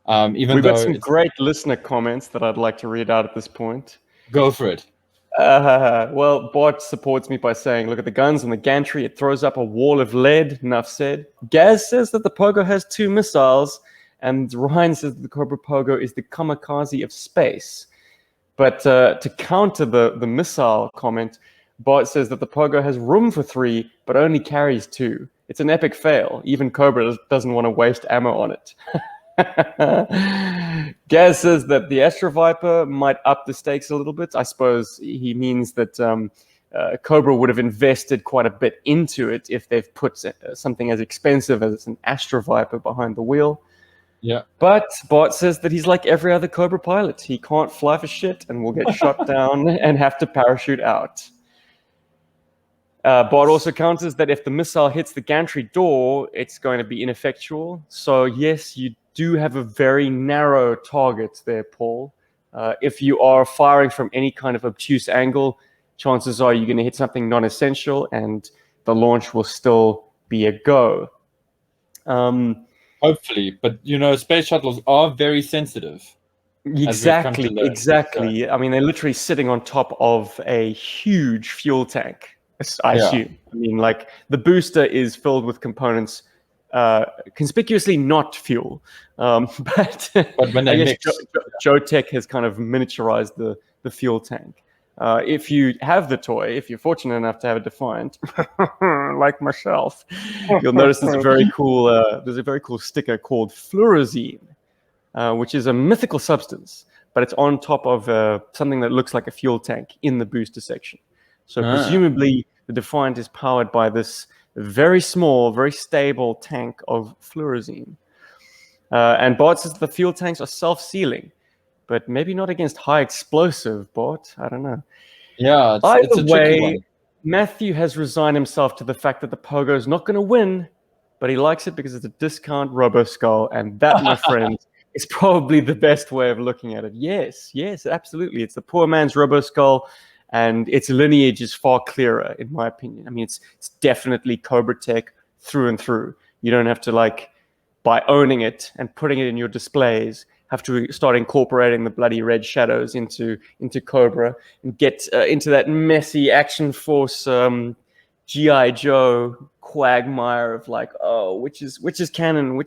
We've got some great listener comments that I'd like to read out at this point. Go for it. Well, Bart supports me by saying, look at the guns on the gantry. It throws up a wall of lead. Enough said. Gaz says that the Pogo has 2 missiles. And Ryan says that the Cobra Pogo is the kamikaze of space. But to counter the missile comment, Bart says that the Pogo has room for 3, but only carries 2. It's an epic fail. Even Cobra doesn't want to waste ammo on it. Gaz says that the Astro Viper might up the stakes a little bit. I suppose he means that Cobra would have invested quite a bit into it if they've put something as expensive as an Astro Viper behind the wheel. Yeah. But Bart says that he's like every other Cobra pilot. He can't fly for shit and will get shot down and have to parachute out. Bart also counters that if the missile hits the gantry door, it's going to be ineffectual. So yes, you do have a very narrow target there, Paul. If you are firing from any kind of obtuse angle, chances are you're going to hit something non-essential and the launch will still be a go. Hopefully, but space shuttles are very sensitive. Exactly. I mean, they're literally sitting on top of a huge fuel tank, I assume. I mean, like, the booster is filled with components, conspicuously not fuel. But when they mix. Joe Tech has kind of miniaturized the fuel tank. If you have the toy, if you're fortunate enough to have a Defiant, like myself, you'll notice there's a very cool sticker called fluorescein, which is a mythical substance, but it's on top of something that looks like a fuel tank in the booster section. So presumably the Defiant is powered by this very small, very stable tank of fluorescein. And Bart says the fuel tanks are self-sealing, but maybe not against high explosive, Bart. I don't know. Yeah, it's a tricky one. Matthew has resigned himself to the fact that the Pogo is not going to win, but he likes it because it's a discount Robo-Skull, and that, my friend, is probably the best way of looking at it. Yes, absolutely. It's the poor man's Robo-Skull, and its lineage is far clearer, in my opinion. I mean, it's definitely Cobra Tech through and through. You don't have to, by owning it and putting it in your displays, have to start incorporating the bloody red shadows into Cobra and get into that messy Action Force GI Joe quagmire of which is canon,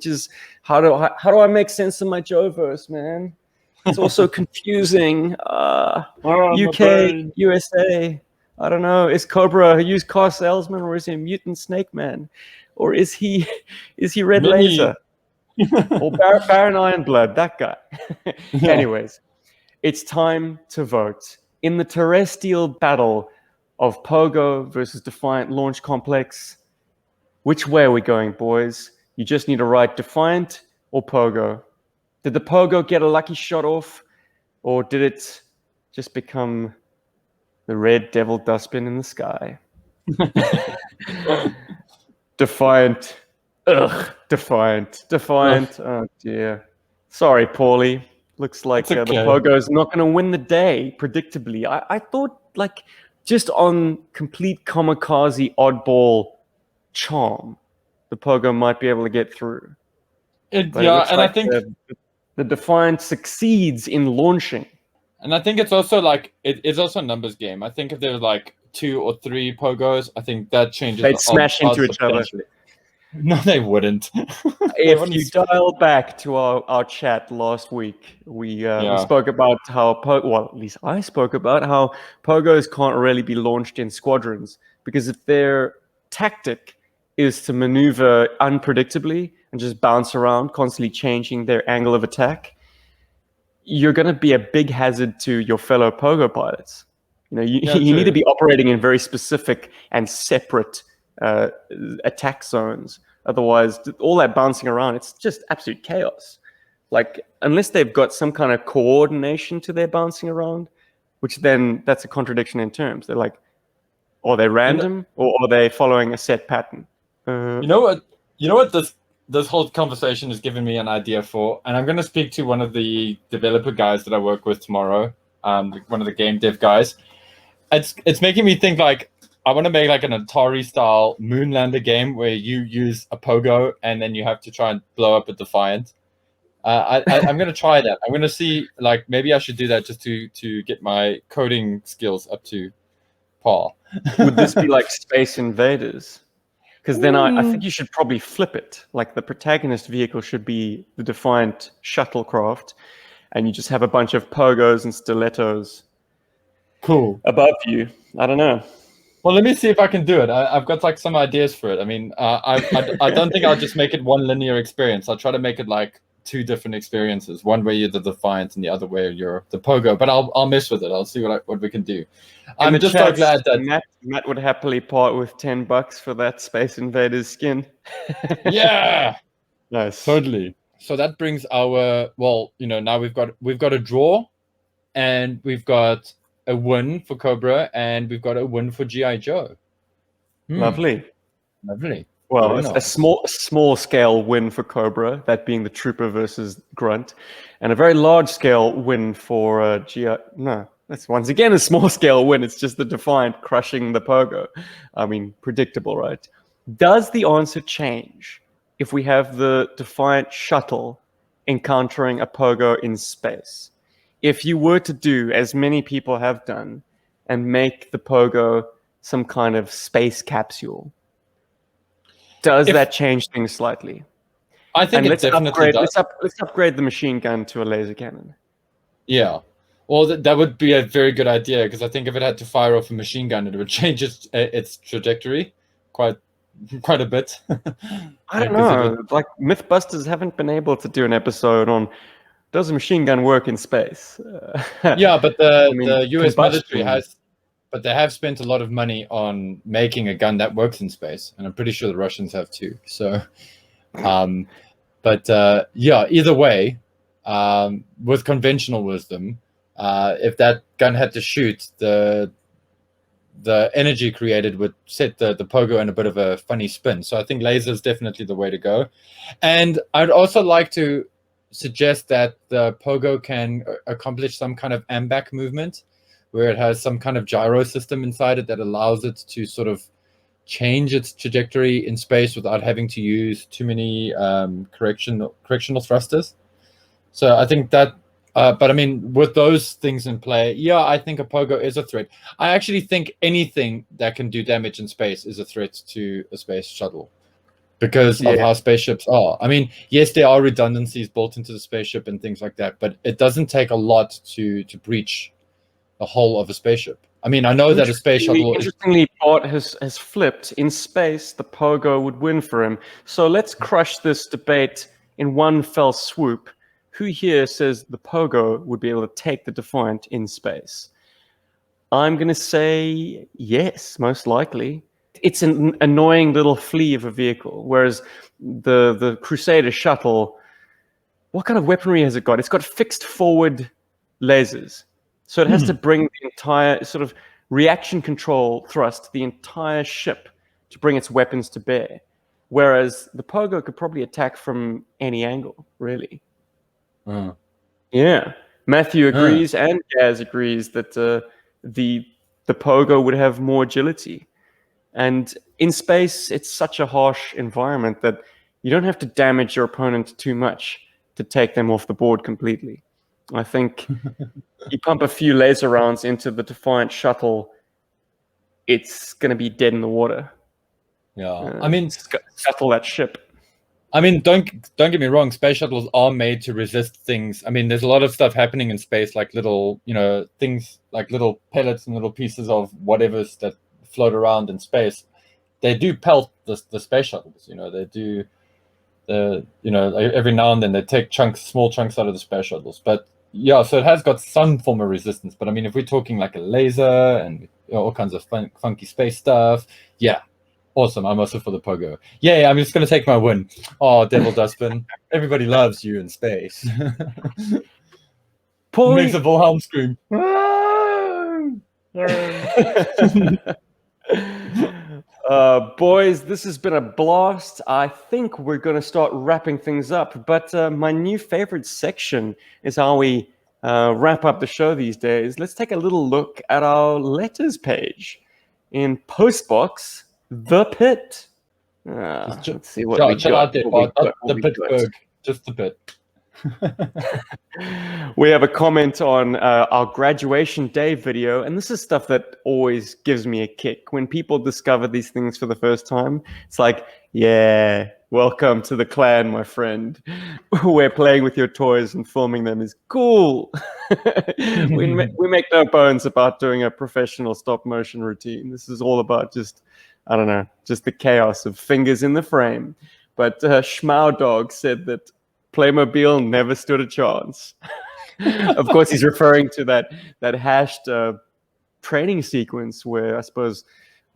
how do I make sense of my Joe-verse, man? It's also confusing. UK, USA. I don't know. Is Cobra a used car salesman, or is he a mutant snake man, or is he Red Laser? Or Baron Ironblood, that guy. Anyways, it's time to vote. In the terrestrial battle of Pogo versus Defiant Launch Complex, which way are we going, boys? You just need to write Defiant or Pogo. Did the Pogo get a lucky shot off, or did it just become the red devil dustbin in the sky? Defiant. Ugh, Defiant. Oh dear. Sorry, Paulie. Looks like the Pogo's not going to win the day, predictably. I thought, just on complete kamikaze oddball charm, the Pogo might be able to get through. I think the Defiant succeeds in launching. And I think it's also it's also a numbers game. I think if there was 2 or 3 Pogos, I think that changes. They'd smash into each other. No, they wouldn't. If you dial back to our chat last week, we spoke about how at least I spoke about how Pogos can't really be launched in squadrons, because if their tactic is to maneuver unpredictably and just bounce around, constantly changing their angle of attack, you're going to be a big hazard to your fellow Pogo pilots. You need to be operating in very specific and separate attack zones. Otherwise, all that bouncing around, it's just absolute chaos. Unless they've got some kind of coordination to their bouncing around, which then that's a contradiction in terms. They're are they random or are they following a set pattern? You know what this whole conversation has given me an idea for, and I'm going to speak to one of the developer guys that I work with tomorrow, one of the game dev guys. It's making me think I want to make an Atari style Moonlander game where you use a Pogo and then you have to try and blow up a Defiant. I'm going to try that. I'm going to see maybe I should do that just to get my coding skills up to par. Would this be like Space Invaders? Because then I think you should probably flip it. The protagonist vehicle should be the Defiant shuttlecraft, and you just have a bunch of Pogos and stilettos above you. I don't know. Well, let me see if I can do it. I've got some ideas for it. I mean, I don't think I'll just make it one linear experience. I'll try to make it 2 different experiences. One where you're the Defiant and the other where you're the Pogo. But I'll mess with it. I'll see what we can do. I'm just so glad that Matt would happily part with $10 for that Space Invaders skin. Yeah, nice, totally. So that brings our now we've got a draw, and we've got a win for Cobra, and we've got a win for GI Joe. Lovely. Well, nice. A small scale win for Cobra, that being the Trooper versus Grunt, and a very large scale win for GI. No, that's once again a small scale win. It's just the Defiant crushing the Pogo. I mean, predictable, right? Does the answer change if we have the Defiant shuttle encountering a Pogo in space? If you were to do, as many people have done, and make the Pogo some kind of space capsule, does that change things slightly? I think it definitely does. Let's upgrade the machine gun to a laser cannon. Yeah. Well, that would be a very good idea, because I think if it had to fire off a machine gun, it would change its trajectory quite a bit. I don't Because it would. know. Like Mythbusters haven't been able to do an episode on does a machine gun work in space? Yeah, but I mean, the U.S. military combustion. has, but they have spent a lot of money on making a gun that works in space, and I'm pretty sure the Russians have too. So, but yeah, either way, with conventional wisdom, if that gun had to shoot, the energy created would set the pogo in a bit of a funny spin. So I think laser is definitely the way to go. And I'd also like to suggest that the pogo can accomplish some kind of AMBAC movement, where it has some kind of gyro system inside it that allows it to sort of change its trajectory in space without having to use too many correctional thrusters. So I think that, but I mean, with those things in play, yeah, I think a pogo is a threat. I actually think anything that can do damage in space is a threat to a space shuttle, because of how spaceships are. I mean, yes, there are redundancies built into the spaceship and things like that, but it doesn't take a lot to breach the whole of a spaceship. I mean, I know that a space shuttle is... Interestingly, Bart has flipped. In space, the pogo would win for him. So let's crush this debate in one fell swoop. Who here says the pogo would be able to take the Defiant in space? I'm going to say yes, most likely. It's an annoying little flea of a vehicle, whereas the Crusader shuttle, what kind of weaponry has it got? It's got fixed forward lasers. So it has to bring the entire sort of reaction control thrust, the entire ship, to bring its weapons to bear. Whereas the pogo could probably attack from any angle, really. Yeah. Matthew agrees, and Gaz agrees that the pogo would have more agility. And in space, it's such a harsh environment that you don't have to damage your opponent too much to take them off the board completely. I think you pump a few laser rounds into the Defiant shuttle, it's going to be dead in the water. Yeah, I mean, scuttle that ship. I mean, don't get me wrong. Space shuttles are made to resist things. I mean, there's a lot of stuff happening in space, like little, things like little pellets and little pieces of whatever's that float around in space. They do pelt the space shuttles. They do. Every now and then they take small chunks out of the space shuttles. But yeah, so it has got some form of resistance. But I mean, if we're talking like a laser and all kinds of funky space stuff, yeah. Awesome. I'm also for the pogo. Yeah, I'm just going to take my win. Oh, Devil Dustbin. Everybody loves you in space. Makes a Wilhelm scream. Boys, this has been a blast. I think we're going to start wrapping things up. But my new favorite section is how we wrap up the show these days. Let's take a little look at our letters page in Postbox. The Pit. Let's see what we got. The Pittsburgh, just the Pit. We have a comment on our graduation day video, and this is stuff that always gives me a kick. When people discover these things for the first time, it's like, yeah, welcome to the clan, my friend. Where playing with your toys and filming them is cool. we make no bones about doing a professional stop motion routine. This is all about just the chaos of fingers in the frame. But Schmau Dog said that Playmobil never stood a chance. Of course, he's referring to that hashed training sequence where I suppose,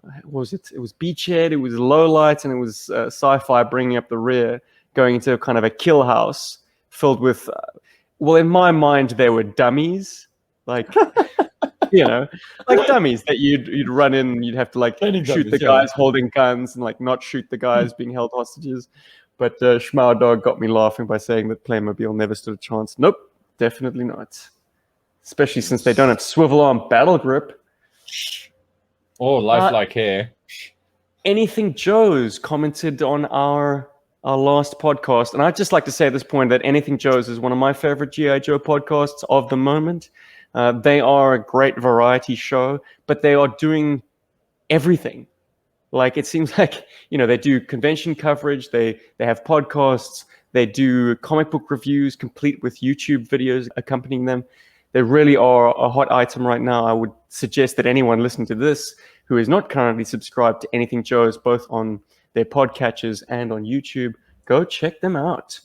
it was Beachhead, it was Low Light, and it was Sci-Fi bringing up the rear, going into kind of a kill house filled with, well, in my mind, they were dummies. Like... like dummies that you'd run in and you'd have to shoot the guys holding guns and not shoot the guys being held hostages. But Schmau Dog got me laughing by saying that Playmobil never stood a chance. Nope, definitely not. Especially since they don't have swivel arm battle grip. Or lifelike hair. Anything Joe's commented on our last podcast, and I'd just like to say at this point that Anything Joe's is one of my favorite GI Joe podcasts of the moment. They are a great variety show, but they are doing everything. It seems like, they do convention coverage, they have podcasts, they do comic book reviews complete with YouTube videos accompanying them. They really are a hot item right now. I would suggest that anyone listening to this who is not currently subscribed to Anything Joe's, both on their podcatchers and on YouTube, go check them out.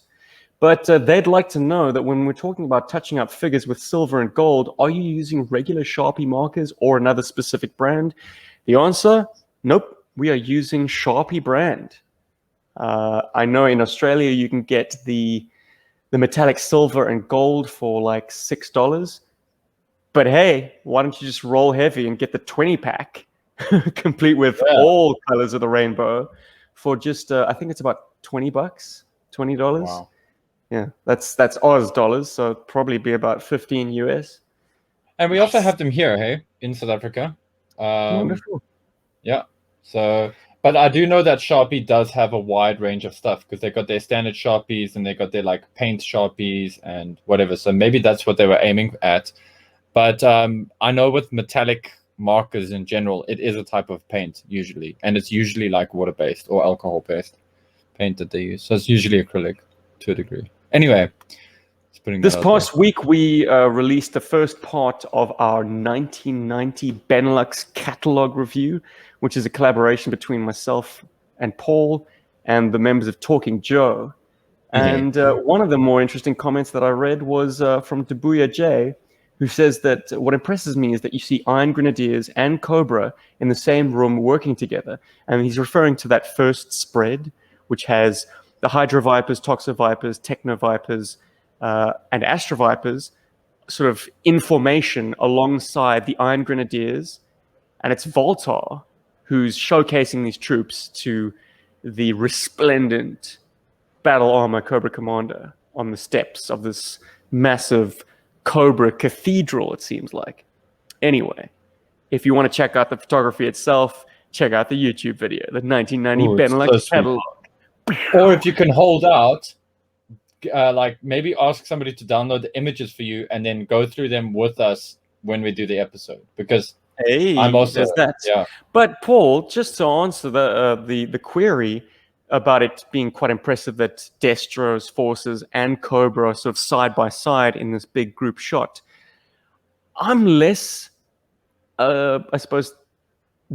But they'd like to know that when we're talking about touching up figures with silver and gold, are you using regular Sharpie markers or another specific brand? The answer, nope, we are using Sharpie brand. I know in Australia you can get the metallic silver and gold for like $6. But hey, why don't you just roll heavy and get the 20 pack, complete with all colors of the rainbow, for just I think it's about $20, $20. Wow. Yeah, that's Oz dollars, so it'd probably be about 15 US. And we also have them here, hey, in South Africa. Wonderful. Yeah. So, but I do know that Sharpie does have a wide range of stuff, because they got their standard Sharpies and they got their like paint Sharpies and whatever. So maybe that's what they were aiming at. But I know with metallic markers in general, it is a type of paint usually, and it's usually like water-based or alcohol-based paint that they use. So it's usually acrylic to a degree. Anyway, this past week we released the first part of our 1990 Benelux catalog review, which is a collaboration between myself and Paul and the members of Talking Joe. And one of the more interesting comments that I read was from Dabuya J, who says that what impresses me is that you see Iron Grenadiers and Cobra in the same room working together. And he's referring to that first spread, which has the Hydra Vipers, Toxo Vipers, Techno Vipers, and Astra Vipers sort of in formation alongside the Iron Grenadiers. And it's Voltar who's showcasing these troops to the resplendent battle armor Cobra Commander on the steps of this massive Cobra Cathedral, it seems like. Anyway, if you want to check out the photography itself, check out the YouTube video, the 1990 Benelux catalog. Or if you can hold out, like maybe ask somebody to download the images for you and then go through them with us when we do the episode. Because I'm also that. Yeah. But Paul, just to answer the query about it being quite impressive that Destro's forces and Cobra are sort of side by side in this big group shot, I'm less, I suppose,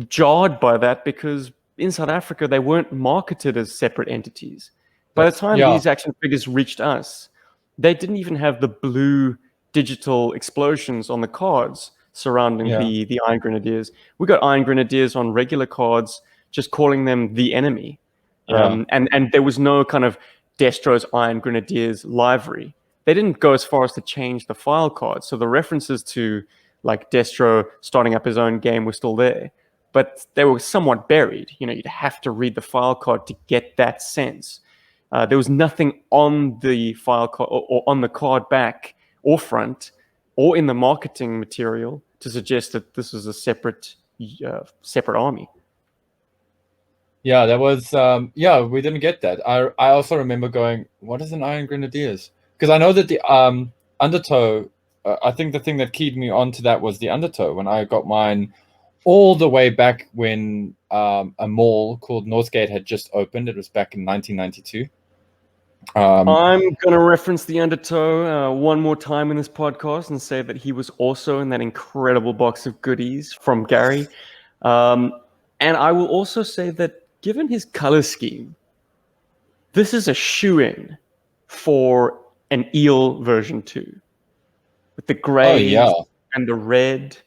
jarred by that, because in South Africa they weren't marketed as separate entities. By the time these action figures reached us, they didn't even have the blue digital explosions on the cards surrounding the Iron Grenadiers. We got Iron Grenadiers on regular cards, just calling them the enemy. And there was no kind of Destro's Iron Grenadiers livery. They didn't go as far as to change the file card. So the references to like Destro starting up his own game were still there, but they were somewhat buried. You know, you'd have to read the file card to get that sense. There was nothing on the file card or on the card back or front or in the marketing material to suggest that this was a separate army. Yeah, that was we didn't get that. I also remember going, what is an Iron Grenadiers? Because I know that the undertow, I think the thing that keyed me on to that was the undertow. When I got mine all the way back when a mall called Northgate had just opened. It was back in 1992. I'm going to reference the undertow one more time in this podcast and say that he was also in that incredible box of goodies from Gary. And I will also say that given his color scheme, this is a shoo-in for an eel version 2. With the gray and the red.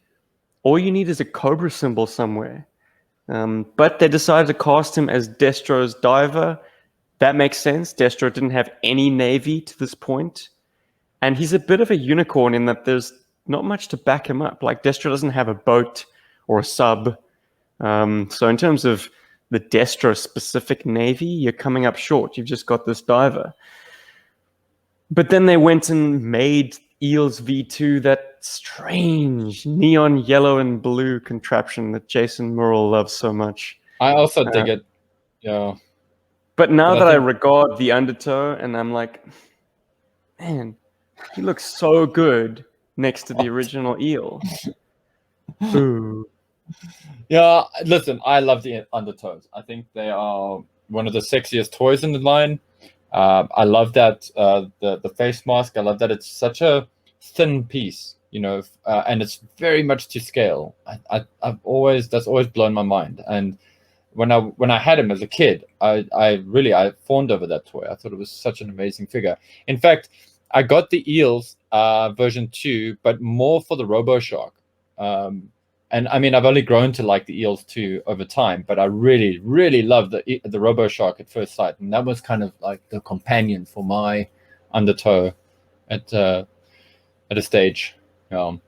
All you need is a Cobra symbol somewhere. But they decided to cast him as Destro's diver. That makes sense. Destro didn't have any navy to this point. And he's a bit of a unicorn in that there's not much to back him up. Like, Destro doesn't have a boat or a sub. So in terms of the Destro-specific navy, you're coming up short. You've just got this diver. But then they went and made Eels V2 that strange neon yellow and blue contraption that Jason Murrell loves so much. I also dig it. Yeah. But now that I regard the undertow, and I'm like, man, he looks so good next to the original eel. Ooh. Yeah, listen, I love the undertows. I think they are one of the sexiest toys in the line. I love that the face mask. I love that it's such a thin piece. and it's very much to scale. That's always blown my mind. And when I had him as a kid, I fawned over that toy. I thought it was such an amazing figure. In fact, I got the Eels version 2, but more for the RoboShark. And I mean, I've only grown to like the Eels 2 over time, but I really, really loved the RoboShark at first sight, and that was kind of like the companion for my Undertow at a stage. And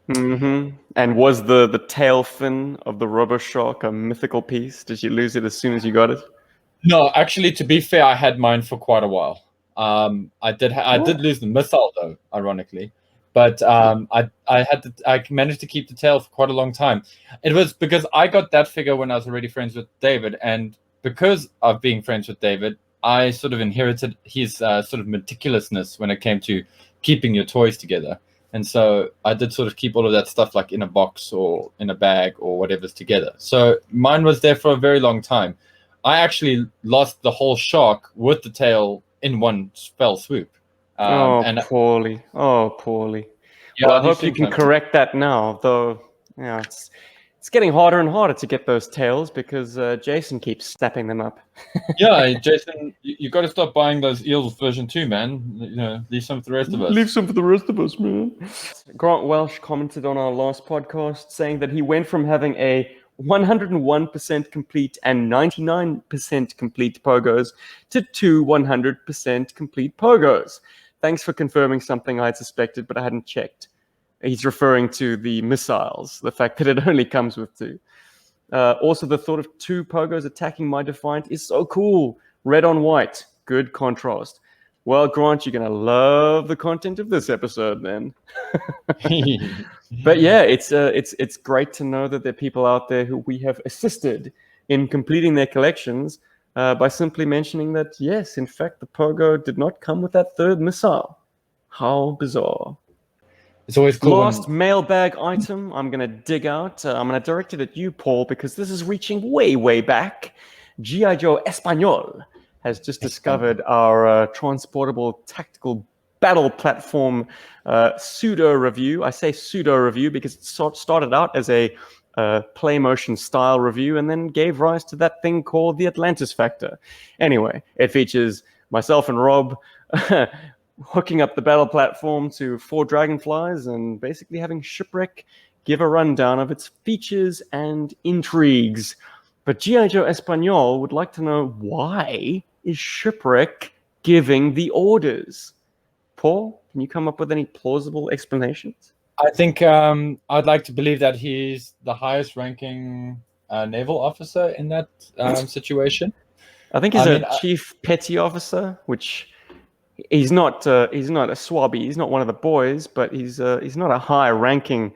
was the tail fin of the RoboShark a mythical piece? Did you lose it as soon as you got it? No, actually, to be fair, I had mine for quite a while. I did lose the missile though, ironically, but I managed to keep the tail for quite a long time. It was because I got that figure when I was already friends with David, and because of being friends with David, I sort of inherited his sort of meticulousness when it came to keeping your toys together. And so I did sort of keep all of that stuff like in a box or in a bag or whatever's together. So mine was there for a very long time. I actually lost the whole shark with the tail in one fell swoop. Poorly. Yeah, Well, I hope you can correct that now, though. Yeah, it's getting harder and harder to get those tails because Jason keeps snapping them up. Yeah, Jason, you got to stop buying those Eels version 2, man. Leave some for the rest of us. Leave some for the rest of us, man. Grant Welsh commented on our last podcast saying that he went from having a 101% complete and 99% complete pogos to 2 100% complete pogos. Thanks for confirming something I had suspected, but I hadn't checked. He's referring to the missiles, the fact that it only comes with 2. Also, the thought of 2 pogos attacking my Defiant is so cool. Red on white, good contrast. Well, Grant, you're going to love the content of this episode then. But yeah, it's great to know that there are people out there who we have assisted in completing their collections by simply mentioning that, yes, in fact, the Pogo did not come with that 3rd missile. How bizarre. It's always cool. Last mailbag item I'm going to dig out. I'm going to direct it at you, Paul, because this is reaching way, way back. GI Joe Espanol has just discovered our transportable tactical battle platform pseudo review. I say pseudo review because it started out as a play motion style review and then gave rise to that thing called the Atlantis Factor. Anyway, it features myself and Rob hooking up the battle platform to 4 dragonflies and basically having Shipwreck give a rundown of its features and intrigues. But G.I. Joe Espanol would like to know, why is Shipwreck giving the orders? Paul, can you come up with any plausible explanations? I think I'd like to believe that he's the highest ranking naval officer in that situation. I think he's a chief petty officer, which he's not a swabby. He's not one of the boys, but he's not a high ranking.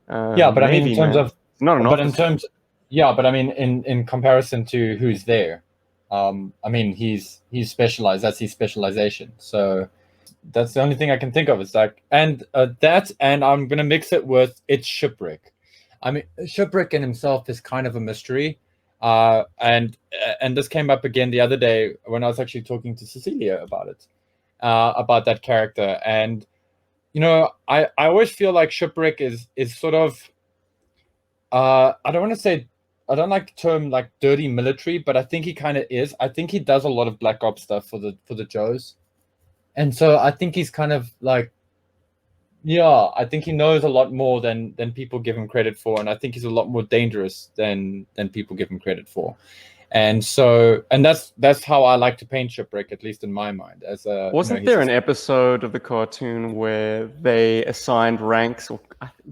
But I mean, in terms of not an officer. In terms, but I mean, in comparison to who's there, I mean, he's specialized. That's his specialization. So that's the only thing I can think of. It's like, and I'm gonna mix it with it's Shipwreck. I mean, Shipwreck in himself is kind of a mystery. And this came up again the other day when I was actually talking to Cecilia about it. About that character, and I always feel like Shipwreck is sort of I don't like the term like dirty military, but I think he kind of is. I think he does a lot of Black Ops stuff for the Joes, and so I think he's kind of like, I think he knows a lot more than people give him credit for, and I think he's a lot more dangerous than people give him credit for. And so, and that's how I like to paint Shipwreck, at least in my mind. Wasn't there an episode of the cartoon where they assigned ranks, or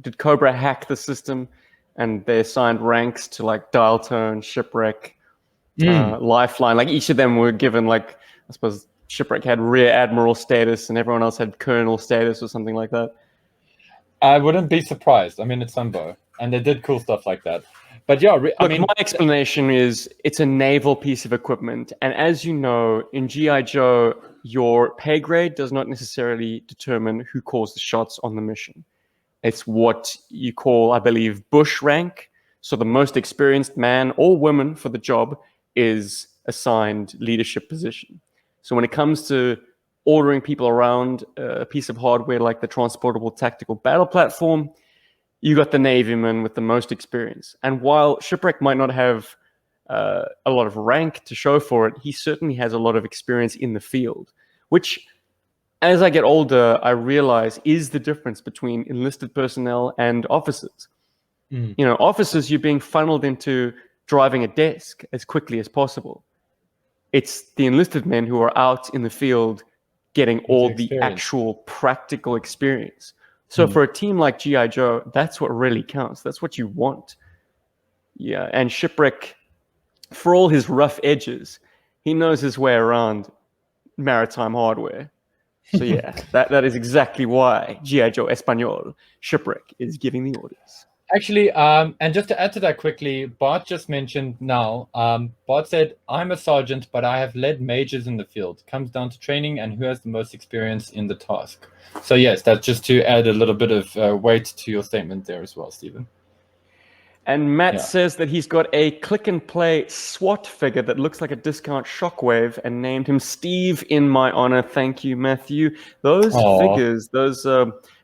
did Cobra hack the system, and they assigned ranks to like Dial Tone, Shipwreck, Lifeline? Like each of them were given, like, I suppose Shipwreck had Rear Admiral status, and everyone else had Colonel status or something like that. I wouldn't be surprised. I mean, it's Sunbow, and they did cool stuff like that. But yeah, my explanation is it's a naval piece of equipment. And as you know, in G.I. Joe, your pay grade does not necessarily determine who calls the shots on the mission. It's what you call, I believe, bush rank. So the most experienced man or woman for the job is assigned leadership position. So when it comes to ordering people around a piece of hardware like the transportable tactical battle platform, you got the Navyman with the most experience. And while Shipwreck might not have a lot of rank to show for it, he certainly has a lot of experience in the field, which, as I get older, I realize is the difference between enlisted personnel and officers. Mm. You know, officers, you're being funneled into driving a desk as quickly as possible. It's the enlisted men who are out in the field getting all the actual practical experience. So for a team like GI Joe, that's what really counts. That's what you want. Yeah, and Shipwreck, for all his rough edges, he knows his way around maritime hardware. So yeah, that is exactly why GI Joe Espanol Shipwreck is giving the orders. Actually, and just to add to that quickly, Bart just mentioned now, Bart said, I'm a sergeant, but I have led majors in the field. Comes down to training and who has the most experience in the task. So yes, that's just to add a little bit of weight to your statement there as well, Stephen. And Matt says that he's got a click-and-play SWAT figure that looks like a discount Shockwave and named him Steve in my honor. Thank you, Matthew. Those figures, those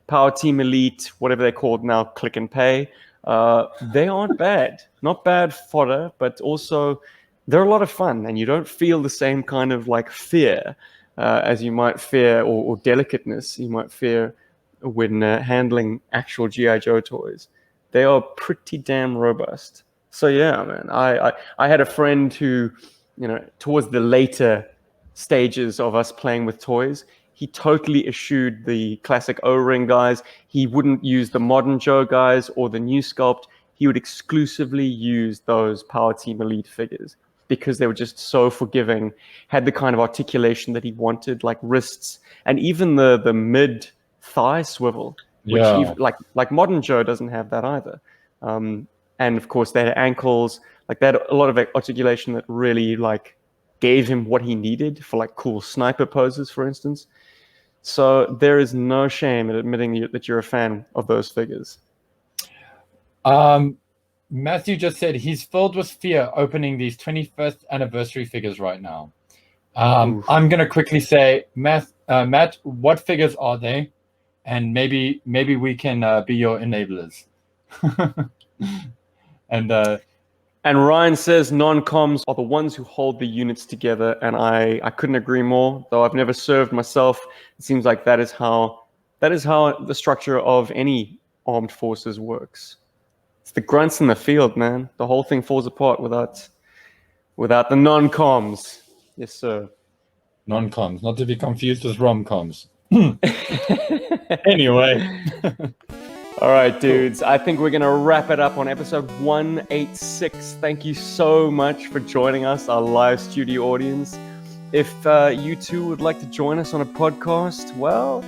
Power Team Elite, whatever they're called now, Click and Pay, they aren't bad. Not bad fodder, but also they're a lot of fun, and you don't feel the same kind of like fear as you might fear, or delicateness you might fear when handling actual GI Joe toys. They are pretty damn robust. So yeah, man, I had a friend who, you know, towards the later stages of us playing with toys, he totally eschewed the classic O-ring guys. He wouldn't use the modern Joe guys or the new sculpt. He would exclusively use those Power Team Elite figures because they were just so forgiving, had the kind of articulation that he wanted, like wrists, and even the mid thigh swivel. Which like modern Joe doesn't have that either. And of course they had ankles, like they had a lot of articulation that really like gave him what he needed for like cool sniper poses, for instance. So there is no shame in admitting that you're a fan of those figures. Matthew just said he's filled with fear opening these 21st anniversary figures right now. I'm going to quickly say, Matt, what figures are they? And maybe we can be your enablers. And Ryan says non-coms are the ones who hold the units together, and I couldn't agree more. Though I've never served myself, it seems like that is how the structure of any armed forces works. It's the grunts in the field, man. The whole thing falls apart without the non-coms. Yes, sir. Non-coms, not to be confused with rom-coms. Anyway. All right, dudes. I think we're going to wrap it up on episode 186. Thank you so much for joining us, our live studio audience. If you too would like to join us on a podcast, well,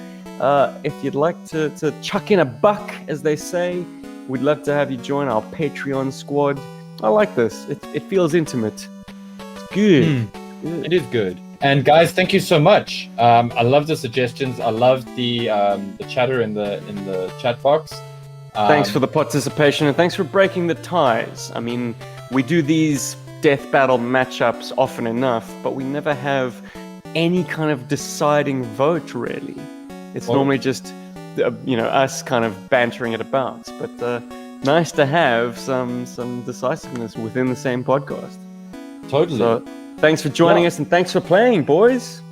if you'd like to chuck in a buck, as they say, we'd love to have you join our Patreon squad. I like this. It feels intimate. It's good. It is good. And guys, thank you so much. I love the suggestions. I love the chatter in the chat box. Thanks for the participation, and thanks for breaking the ties. I mean, we do these death battle matchups often enough, but we never have any kind of deciding vote, really. It's normally just us kind of bantering it about. But nice to have some decisiveness within the same podcast. Totally. So, thanks for joining us, and thanks for playing, boys.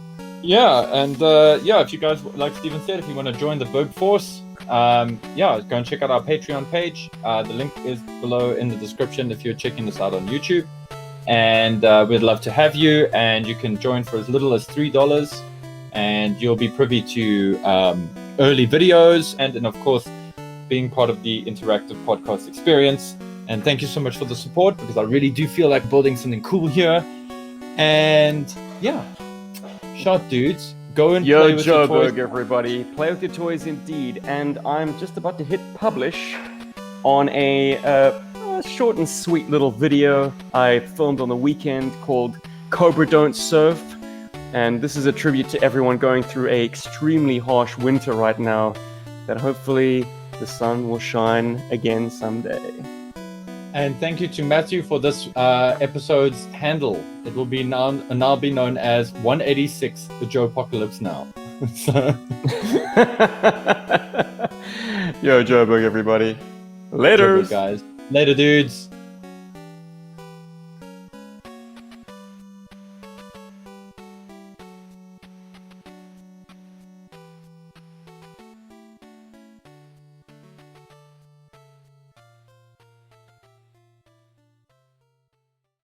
Yeah, and if you guys, like Steven said, if you want to join the Berg Force, go and check out our Patreon page. The link is below in the description if you're checking this out on YouTube. And we'd love to have you, and you can join for as little as $3, and you'll be privy to early videos, and of course, being part of the interactive podcast experience. And thank you so much for the support, because I really do feel like building something cool here. And shot dudes, go and play with your toys. Joburg, everybody. Play with your toys indeed. And I'm just about to hit publish on a short and sweet little video I filmed on the weekend called Cobra Don't Surf. And this is a tribute to everyone going through a extremely harsh winter right now, that hopefully the sun will shine again someday. And thank you to Matthew for this episode's handle. It will be now be known as 186, the Joepocalypse Now. So... Yo, Joburg, everybody. Later, guys. Later, dudes.